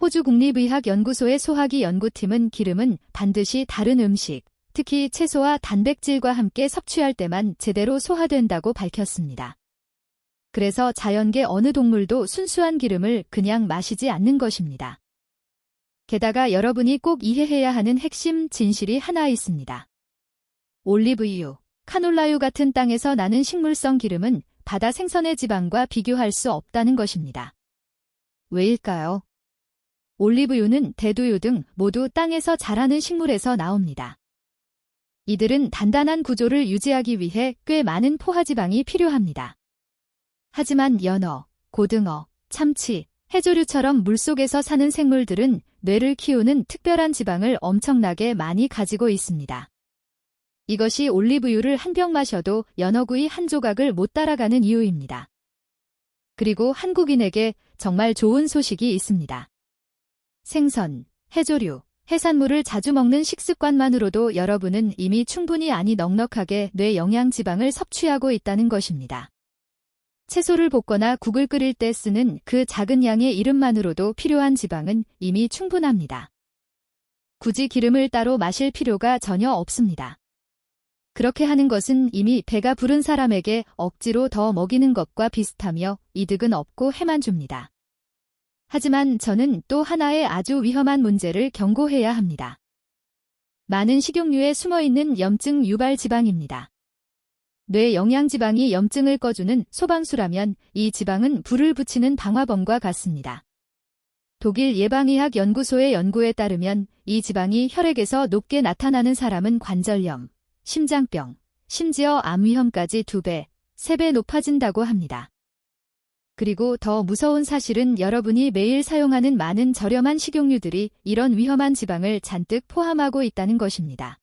Speaker 1: 호주 국립의학연구소의 소화기 연구팀은 기름은 반드시 다른 음식, 특히 채소와 단백질과 함께 섭취할 때만 제대로 소화된다고 밝혔습니다. 그래서 자연계 어느 동물도 순수한 기름을 그냥 마시지 않는 것입니다. 게다가 여러분이 꼭 이해해야 하는 핵심 진실이 하나 있습니다. 올리브유, 카놀라유 같은 땅에서 나는 식물성 기름은 바다 생선의 지방과 비교할 수 없다는 것입니다. 왜일까요? 올리브유는 대두유 등 모두 땅에서 자라는 식물에서 나옵니다. 이들은 단단한 구조를 유지하기 위해 꽤 많은 포화지방이 필요합니다. 하지만 연어, 고등어, 참치, 해조류처럼 물속에서 사는 생물들은 뇌를 키우는 특별한 지방을 엄청나게 많이 가지고 있습니다. 이것이 올리브유를 한 병 마셔도 연어구이 한 조각을 못 따라가는 이유입니다. 그리고 한국인에게 정말 좋은 소식이 있습니다. 생선, 해조류, 해산물을 자주 먹는 식습관만으로도 여러분은 이미 충분히 아니 넉넉하게 뇌 영양 지방을 섭취하고 있다는 것입니다. 채소를 볶거나 국을 끓일 때 쓰는 그 작은 양의 이름만으로도 필요한 지방은 이미 충분합니다. 굳이 기름을 따로 마실 필요가 전혀 없습니다. 그렇게 하는 것은 이미 배가 부른 사람에게 억지로 더 먹이는 것과 비슷하며 이득은 없고 해만 줍니다. 하지만 저는 또 하나의 아주 위험한 문제를 경고해야 합니다. 많은 식용유에 숨어있는 염증 유발 지방입니다. 뇌 영양지방이 염증을 꺼주는 소방수라면 이 지방은 불을 붙이는 방화범과 같습니다. 독일 예방의학연구소의 연구에 따르면 이 지방이 혈액에서 높게 나타나는 사람은 관절염, 심장병, 심지어 암 위험까지 2배, 3배 높아진다고 합니다. 그리고 더 무서운 사실은 여러분이 매일 사용하는 많은 저렴한 식용유들이 이런 위험한 지방을 잔뜩 포함하고 있다는 것입니다.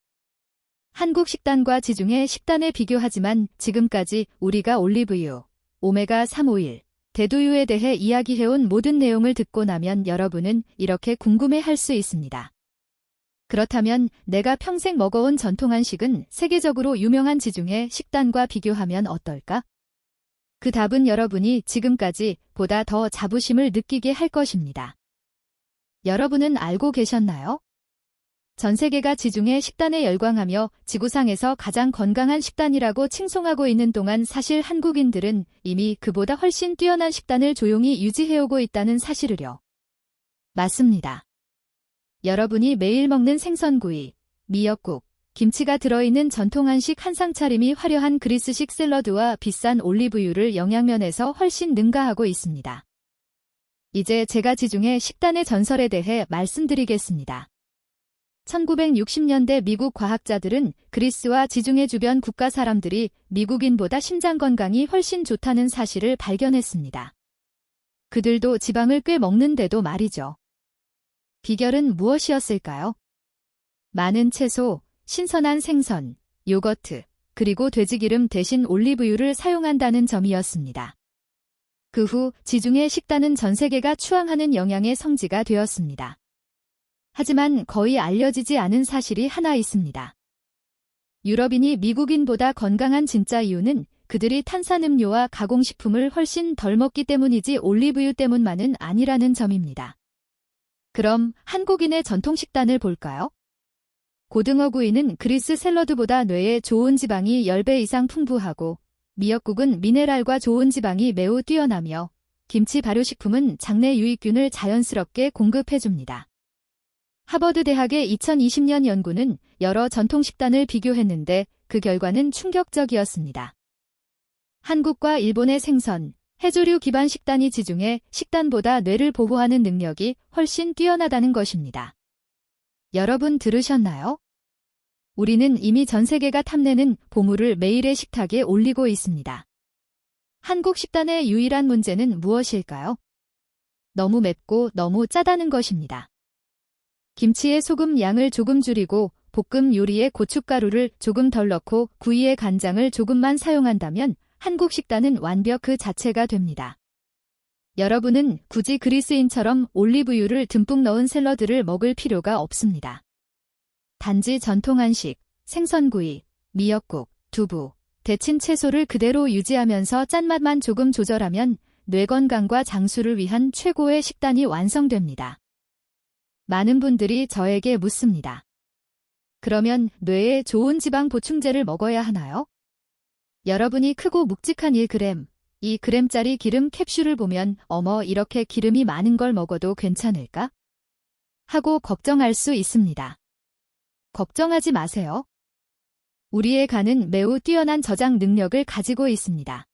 Speaker 1: 한국 식단과 지중해 식단에 비교하지만 지금까지 우리가 올리브유, 오메가3 오일, 대두유에 대해 이야기해온 모든 내용을 듣고 나면 여러분은 이렇게 궁금해할 수 있습니다. 그렇다면 내가 평생 먹어온 전통 한식은 세계적으로 유명한 지중해 식단과 비교하면 어떨까? 그 답은 여러분이 지금까지 보다 더 자부심을 느끼게 할 것입니다. 여러분은 알고 계셨나요? 전 세계가 지중해 식단에 열광하며 지구상에서 가장 건강한 식단이라고 칭송하고 있는 동안 사실 한국인들은 이미 그보다 훨씬 뛰어난 식단을 조용히 유지해오고 있다는 사실을요. 맞습니다. 여러분이 매일 먹는 생선구이, 미역국, 김치가 들어있는 전통 한식 한상 차림이 화려한 그리스식 샐러드와 비싼 올리브유를 영양면에서 훨씬 능가하고 있습니다. 이제 제가 지중해 식단의 전설에 대해 말씀드리겠습니다. 1960년대 미국 과학자들은 그리스와 지중해 주변 국가 사람들이 미국인보다 심장 건강이 훨씬 좋다는 사실을 발견했습니다. 그들도 지방을 꽤 먹는데도 말이죠. 비결은 무엇이었을까요? 많은 채소, 신선한 생선, 요거트, 그리고 돼지기름 대신 올리브유를 사용한다는 점이었습니다. 그 후 지중해 식단은 전 세계가 추앙하는 영양의 성지가 되었습니다. 하지만 거의 알려지지 않은 사실이 하나 있습니다. 유럽인이 미국인보다 건강한 진짜 이유는 그들이 탄산음료와 가공식품을 훨씬 덜 먹기 때문이지 올리브유 때문만은 아니라는 점입니다. 그럼 한국인의 전통 식단을 볼까요? 고등어 구이는 그리스 샐러드보다 뇌에 좋은 지방이 10배 이상 풍부하고 미역국은 미네랄과 좋은 지방이 매우 뛰어나며 김치 발효식품은 장내 유익균을 자연스럽게 공급해줍니다. 하버드 대학의 2020년 연구는 여러 전통 식단을 비교했는데 그 결과는 충격적이었습니다. 한국과 일본의 생선, 해조류 기반 식단이 지중해 식단보다 뇌를 보호하는 능력이 훨씬 뛰어나다는 것입니다. 여러분 들으셨나요? 우리는 이미 전 세계가 탐내는 보물을 매일의 식탁에 올리고 있습니다. 한국 식단의 유일한 문제는 무엇일까요? 너무 맵고 너무 짜다는 것입니다. 김치에 소금 양을 조금 줄이고 볶음 요리에 고춧가루를 조금 덜 넣고 구이에 간장을 조금만 사용한다면 한국 식단은 완벽 그 자체가 됩니다. 여러분은 굳이 그리스인처럼 올리브유를 듬뿍 넣은 샐러드를 먹을 필요가 없습니다. 단지 전통 한식, 생선구이, 미역국, 두부, 데친 채소를 그대로 유지하면서 짠맛만 조금 조절하면 뇌 건강과 장수를 위한 최고의 식단이 완성됩니다. 많은 분들이 저에게 묻습니다. 그러면 뇌에 좋은 지방 보충제를 먹어야 하나요? 여러분이 크고 묵직한 1g, 2g짜리 기름 캡슐을 보면 어머 이렇게 기름이 많은 걸 먹어도 괜찮을까? 하고 걱정할 수 있습니다. 걱정하지 마세요. 우리의 간은 매우 뛰어난 저장 능력을 가지고 있습니다.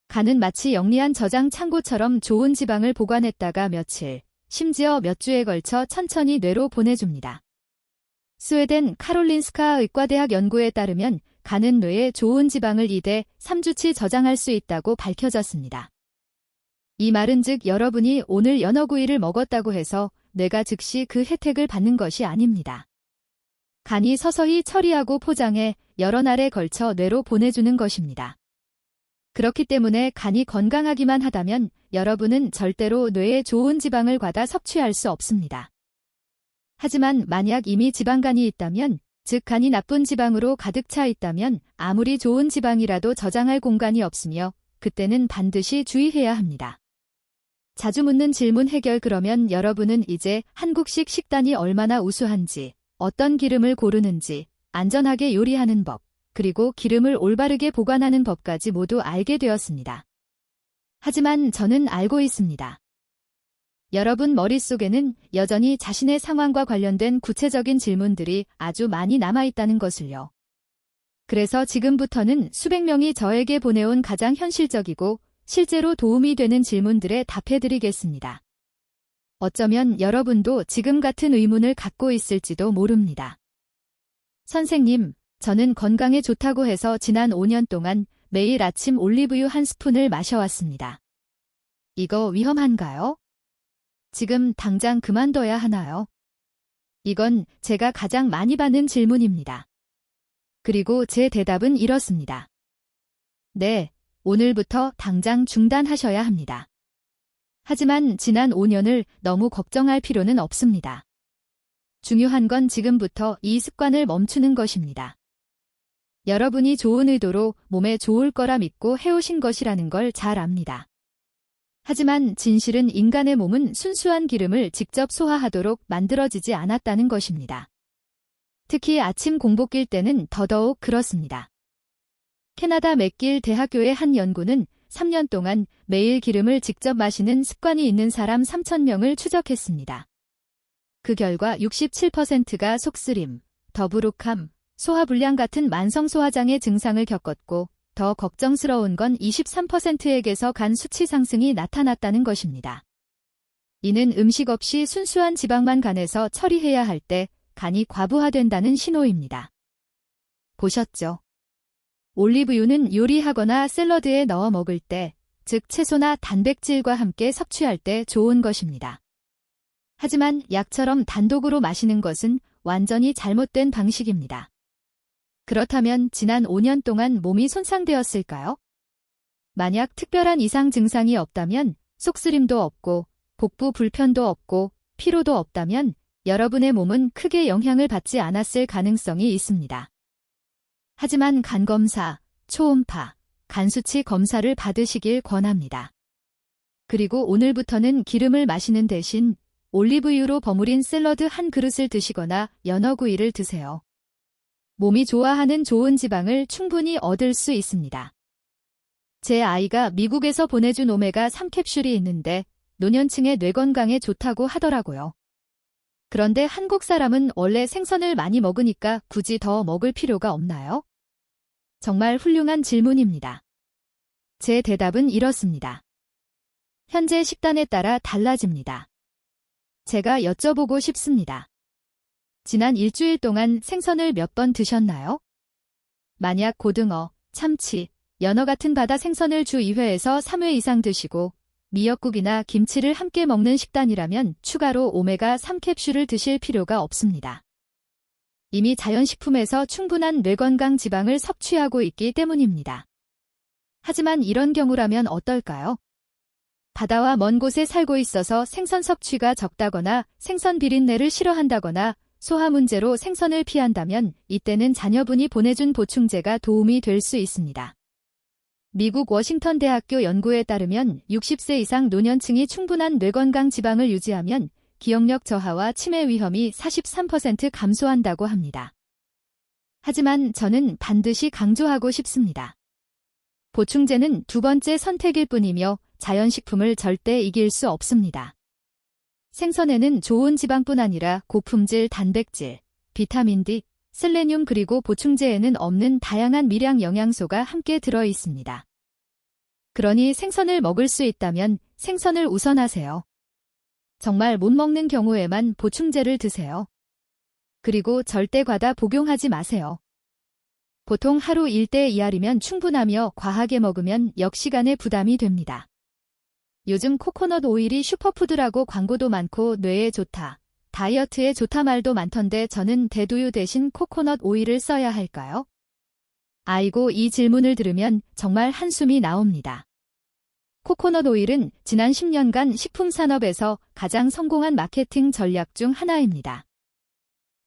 Speaker 1: 간은 마치 영리한 저장 창고처럼 좋은 지방을 보관했다가 며칠, 심지어 몇 주에 걸쳐 천천히 뇌로 보내줍니다. 스웨덴 카롤린스카 의과대학 연구에 따르면 간은 뇌에 좋은 지방을 2대 3주치 저장할 수 있다고 밝혀졌습니다. 이 말은 즉 여러분이 오늘 연어구이를 먹었다고 해서 뇌가 즉시 그 혜택을 받는 것이 아닙니다. 간이 서서히 처리하고 포장해 여러 날에 걸쳐 뇌로 보내주는 것입니다. 그렇기 때문에 간이 건강하기만 하다면 여러분은 절대로 뇌에 좋은 지방을 과다 섭취할 수 없습니다. 하지만 만약 이미 지방간이 있다면, 즉 간이 나쁜 지방으로 가득 차 있다면 아무리 좋은 지방이라도 저장할 공간이 없으며 그때는 반드시 주의해야 합니다. 자주 묻는 질문 해결. 그러면 여러분은 이제 한국식 식단이 얼마나 우수한지, 어떤 기름을 고르는지, 안전하게 요리하는 법, 그리고 기름을 올바르게 보관하는 법까지 모두 알게 되었습니다. 하지만 저는 알고 있습니다. 여러분 머릿속에는 여전히 자신의 상황과 관련된 구체적인 질문들이 아주 많이 남아있다는 것을요. 그래서 지금부터는 수백 명이 저에게 보내온 가장 현실적이고 실제로 도움이 되는 질문들에 답해드리겠습니다. 어쩌면 여러분도 지금 같은 의문을 갖고 있을지도 모릅니다. 선생님, 저는 건강에 좋다고 해서 지난 5년 동안 매일 아침 올리브유 한 스푼을 마셔왔습니다. 이거 위험한가요? 지금 당장 그만둬야 하나요? 이건 제가 가장 많이 받는 질문입니다. 그리고 제 대답은 이렇습니다. 네, 오늘부터 당장 중단하셔야 합니다. 하지만 지난 5년을 너무 걱정할 필요는 없습니다. 중요한 건 지금부터 이 습관을 멈추는 것입니다. 여러분이 좋은 의도로 몸에 좋을 거라 믿고 해오신 것이라는 걸 잘 압니다. 하지만 진실은 인간의 몸은 순수한 기름을 직접 소화하도록 만들어지지 않았다는 것입니다. 특히 아침 공복길 때는 더더욱 그렇습니다. 캐나다 맥길 대학교의 한 연구는 3년 동안 매일 기름을 직접 마시는 습관이 있는 사람 3,000명을 추적했습니다. 그 결과 67%가 속쓰림, 더부룩함, 소화불량 같은 만성소화장애 증상을 겪었고 더 걱정스러운 건 23%에게서 간 수치 상승이 나타났다는 것입니다. 이는 음식 없이 순수한 지방만 간에서 처리해야 할 때 간이 과부하된다는 신호입니다. 보셨죠? 올리브유는 요리하거나 샐러드에 넣어 먹을 때, 즉 채소나 단백질과 함께 섭취할 때 좋은 것입니다. 하지만 약처럼 단독으로 마시는 것은 완전히 잘못된 방식입니다. 그렇다면 지난 5년 동안 몸이 손상되었을까요? 만약 특별한 이상 증상이 없다면, 속쓰림도 없고, 복부 불편도 없고, 피로도 없다면 여러분의 몸은 크게 영향을 받지 않았을 가능성이 있습니다. 하지만 간 검사, 초음파, 간 수치 검사를 받으시길 권합니다. 그리고 오늘부터는 기름을 마시는 대신 올리브유로 버무린 샐러드 한 그릇을 드시거나 연어구이를 드세요. 몸이 좋아하는 좋은 지방을 충분히 얻을 수 있습니다. 제 아이가 미국에서 보내준 오메가3 캡슐이 있는데 노년층의 뇌 건강에 좋다고 하더라고요. 그런데 한국 사람은 원래 생선을 많이 먹으니까 굳이 더 먹을 필요가 없나요? 정말 훌륭한 질문입니다. 제 대답은 이렇습니다. 현재 식단에 따라 달라집니다. 제가 여쭤보고 싶습니다. 지난 일주일 동안 생선을 몇 번 드셨나요? 만약 고등어, 참치, 연어 같은 바다 생선을 주 2회에서 3회 이상 드시고 미역국이나 김치를 함께 먹는 식단이라면 추가로 오메가3 캡슐을 드실 필요가 없습니다. 이미 자연식품에서 충분한 뇌건강 지방을 섭취하고 있기 때문입니다. 하지만 이런 경우라면 어떨까요? 바다와 먼 곳에 살고 있어서 생선 섭취가 적다거나 생선 비린내를 싫어한다거나 소화 문제로 생선을 피한다면 이때는 자녀분이 보내준 보충제가 도움이 될 수 있습니다. 미국 워싱턴 대학교 연구에 따르면 60세 이상 노년층이 충분한 뇌건강 지방을 유지하면 기억력 저하와 치매 위험이 43% 감소한다고 합니다. 하지만 저는 반드시 강조하고 싶습니다. 보충제는 두 번째 선택일 뿐이며 자연식품을 절대 이길 수 없습니다. 생선에는 좋은 지방뿐 아니라 고품질 단백질, 비타민 D, 셀레늄 그리고 보충제에는 없는 다양한 미량 영양소가 함께 들어 있습니다. 그러니 생선을 먹을 수 있다면 생선을 우선하세요. 정말 못 먹는 경우에만 보충제를 드세요. 그리고 절대 과다 복용하지 마세요. 보통 하루 1대 2알이면 충분하며 과하게 먹으면 역시간의 부담이 됩니다. 요즘 코코넛 오일이 슈퍼푸드라고 광고도 많고 뇌에 좋다, 다이어트에 좋다 말도 많던데 저는 대두유 대신 코코넛 오일을 써야 할까요? 아이고, 이 질문을 들으면 정말 한숨이 나옵니다. 코코넛 오일은 지난 10년간 식품산업에서 가장 성공한 마케팅 전략 중 하나입니다.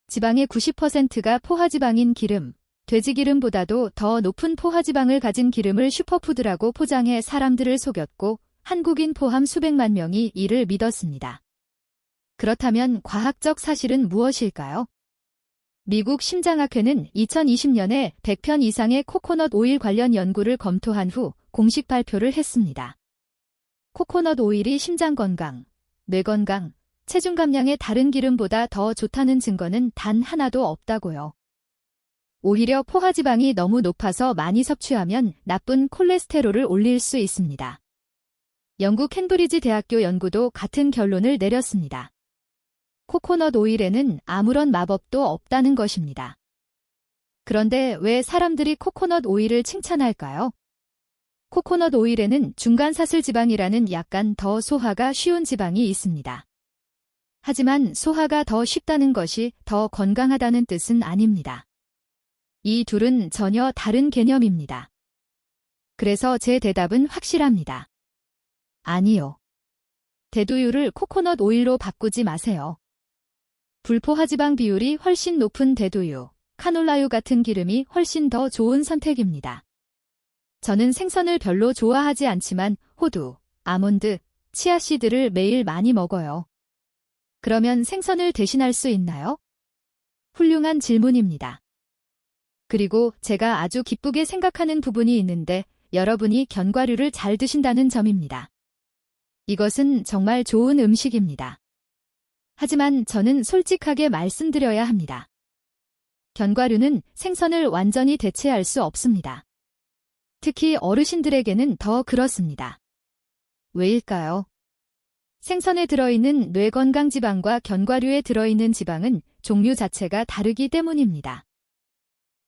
Speaker 1: 지방의 90%가 포화지방인 기름, 돼지기름보다도 더 높은 포화지방을 가진 기름을 슈퍼푸드라고 포장해 사람들을 속였고 한국인 포함 수백만 명이 이를 믿었습니다. 그렇다면 과학적 사실은 무엇일까요? 미국 심장학회는 2020년에 100편 이상의 코코넛 오일 관련 연구를 검토한 후 공식 발표를 했습니다. 코코넛 오일이 심장 건강, 뇌 건강, 체중 감량에 다른 기름보다 더 좋다는 증거는 단 하나도 없다고요. 오히려 포화지방이 너무 높아서 많이 섭취하면 나쁜 콜레스테롤을 올릴 수 있습니다. 영국 캠브리지 대학교 연구도 같은 결론을 내렸습니다. 코코넛 오일에는 아무런 마법도 없다는 것입니다. 그런데 왜 사람들이 코코넛 오일을 칭찬할까요? 코코넛 오일에는 중간사슬지방이라는 약간 더 소화가 쉬운 지방이 있습니다. 하지만 소화가 더 쉽다는 것이 더 건강하다는 뜻은 아닙니다. 이 둘은 전혀 다른 개념입니다. 그래서 제 대답은 확실합니다. 아니요. 대두유를 코코넛 오일로 바꾸지 마세요. 불포화지방 비율이 훨씬 높은 대두유, 카놀라유 같은 기름이 훨씬 더 좋은 선택입니다. 저는 생선을 별로 좋아하지 않지만 호두, 아몬드, 치아씨드를 매일 많이 먹어요. 그러면 생선을 대신할 수 있나요? 훌륭한 질문입니다. 그리고 제가 아주 기쁘게 생각하는 부분이 있는데 여러분이 견과류를 잘 드신다는 점입니다. 이것은 정말 좋은 음식입니다. 하지만 저는 솔직하게 말씀드려야 합니다. 견과류는 생선을 완전히 대체할 수 없습니다. 특히 어르신들에게는 더 그렇습니다. 왜일까요? 생선에 들어있는 뇌건강지방과 견과류에 들어있는 지방은 종류 자체가 다르기 때문입니다.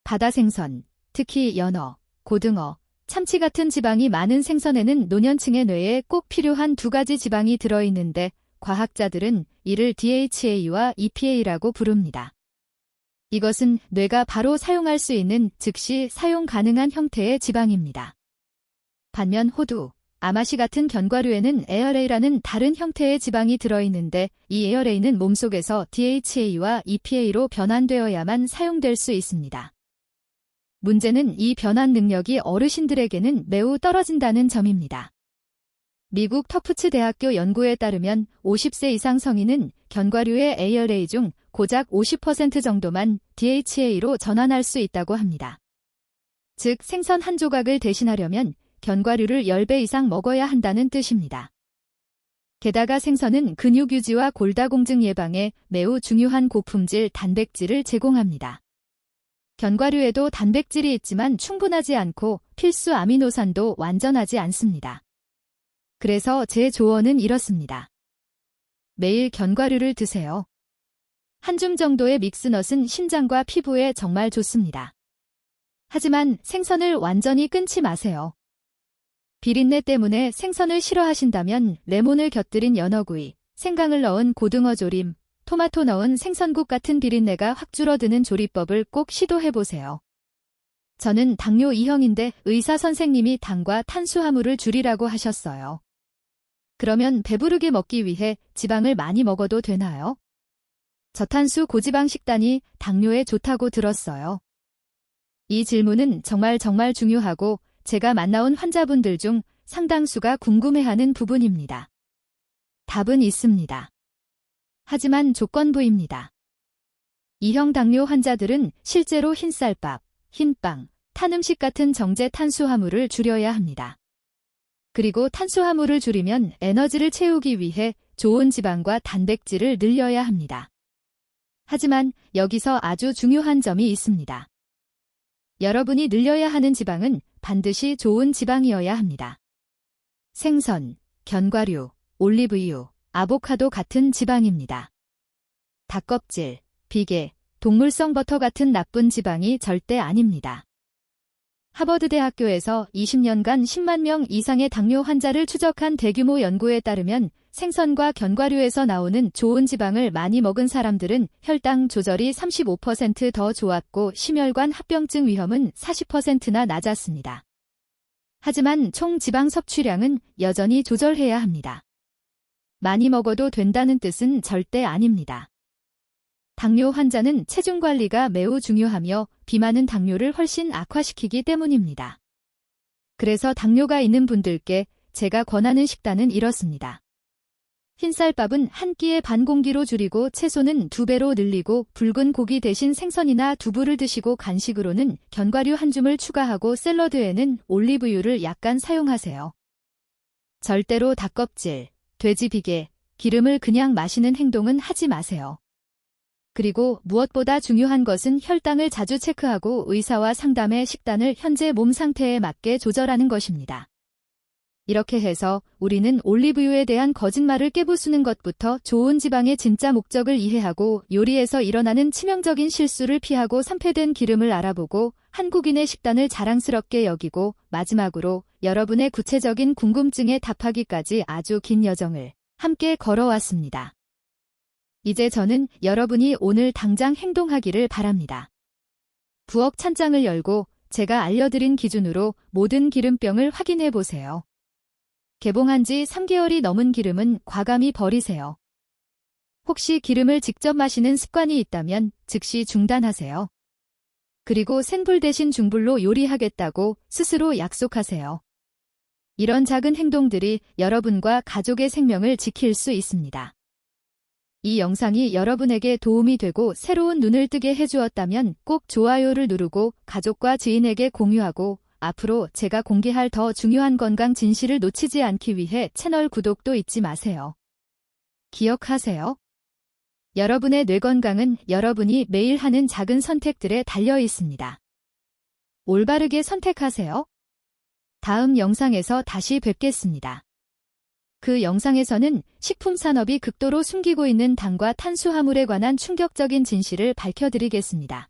Speaker 1: 바다생선, 특히 연어, 고등어, 참치 같은 지방이 많은 생선에는 노년층의 뇌에 꼭 필요한 두 가지 지방이 들어있는데 과학자들은 이를 DHA와 EPA라고 부릅니다. 이것은 뇌가 바로 사용할 수 있는 즉시 사용 가능한 형태의 지방입니다. 반면 호두, 아마시 같은 견과류에는 에어레이라는 다른 형태의 지방이 들어있는데 이 에어레이는 몸속에서 DHA와 EPA로 변환되어야만 사용될 수 있습니다. 문제는 이 변환 능력이 어르신들에게는 매우 떨어진다는 점입니다. 미국 터프츠 대학교 연구에 따르면 50세 이상 성인은 견과류의 에어레이 중 고작 50% 정도만 DHA로 전환할 수 있다고 합니다. 즉 생선 한 조각을 대신하려면 견과류를 10배 이상 먹어야 한다는 뜻입니다. 게다가 생선은 근육 유지와 골다공증 예방에 매우 중요한 고품질 단백질을 제공합니다. 견과류에도 단백질이 있지만 충분하지 않고 필수 아미노산도 완전하지 않습니다. 그래서 제 조언은 이렇습니다. 매일 견과류를 드세요. 한 줌 정도의 믹스넛은 신장과 피부에 정말 좋습니다. 하지만 생선을 완전히 끊지 마세요. 비린내 때문에 생선을 싫어하신다면 레몬을 곁들인 연어구이, 생강을 넣은 고등어 조림, 토마토 넣은 생선국 같은 비린내가 확 줄어드는 조리법을 꼭 시도해보세요. 저는 당뇨 2형인데 의사 선생님이 당과 탄수화물을 줄이라고 하셨어요. 그러면 배부르게 먹기 위해 지방을 많이 먹어도 되나요? 저탄수 고지방 식단이 당뇨에 좋다고 들었어요. 이 질문은 정말 중요하고 제가 만나온 환자분들 중 상당수가 궁금해하는 부분입니다. 답은 있습니다. 하지만 조건부입니다. 2형 당뇨 환자들은 실제로 흰쌀밥, 흰빵, 탄 음식 같은 정제 탄수화물을 줄여야 합니다. 그리고 탄수화물을 줄이면 에너지를 채우기 위해 좋은 지방과 단백질을 늘려야 합니다. 하지만 여기서 아주 중요한 점이 있습니다. 여러분이 늘려야 하는 지방은 반드시 좋은 지방이어야 합니다. 생선, 견과류, 올리브유, 아보카도 같은 지방입니다. 닭껍질, 비계, 동물성 버터 같은 나쁜 지방이 절대 아닙니다. 하버드 대학교에서 20년간 10만 명 이상의 당뇨 환자를 추적한 대규모 연구에 따르면 생선과 견과류에서 나오는 좋은 지방을 많이 먹은 사람들은 혈당 조절이 35% 더 좋았고 심혈관 합병증 위험은 40%나 낮았습니다. 하지만 총 지방 섭취량은 여전히 조절해야 합니다. 많이 먹어도 된다는 뜻은 절대 아닙니다. 당뇨 환자는 체중 관리가 매우 중요하며 비만은 당뇨를 훨씬 악화시키기 때문입니다. 그래서 당뇨가 있는 분들께 제가 권하는 식단은 이렇습니다. 흰쌀밥은 한 끼에 반 공기로 줄이고 채소는 2배로 늘리고 붉은 고기 대신 생선이나 두부를 드시고 간식으로는 견과류 한 줌을 추가하고 샐러드에는 올리브유를 약간 사용하세요. 절대로 닭껍질, 돼지 비계, 기름을 그냥 마시는 행동은 하지 마세요. 그리고 무엇보다 중요한 것은 혈당을 자주 체크하고 의사와 상담해 식단을 현재 몸 상태에 맞게 조절하는 것입니다. 이렇게 해서 우리는 올리브유에 대한 거짓말을 깨부수는 것부터 좋은 지방의 진짜 목적을 이해하고 요리에서 일어나는 치명적인 실수를 피하고 산패된 기름을 알아보고 한국인의 식단을 자랑스럽게 여기고 마지막으로 여러분의 구체적인 궁금증에 답하기까지 아주 긴 여정을 함께 걸어왔습니다. 이제 저는 여러분이 오늘 당장 행동하기를 바랍니다. 부엌 찬장을 열고 제가 알려드린 기준으로 모든 기름병을 확인해 보세요. 개봉한 지 3개월이 넘은 기름은 과감히 버리세요. 혹시 기름을 직접 마시는 습관이 있다면 즉시 중단하세요. 그리고 센불 대신 중불로 요리하겠다고 스스로 약속하세요. 이런 작은 행동들이 여러분과 가족의 생명을 지킬 수 있습니다. 이 영상이 여러분에게 도움이 되고 새로운 눈을 뜨게 해주었다면 꼭 좋아요를 누르고 가족과 지인에게 공유하고 앞으로 제가 공개할 더 중요한 건강 진실을 놓치지 않기 위해 채널 구독도 잊지 마세요. 기억하세요. 여러분의 뇌 건강은 여러분이 매일 하는 작은 선택들에 달려 있습니다. 올바르게 선택하세요. 다음 영상에서 다시 뵙겠습니다. 그 영상에서는 식품 산업이 극도로 숨기고 있는 당과 탄수화물에 관한 충격적인 진실을 밝혀드리겠습니다.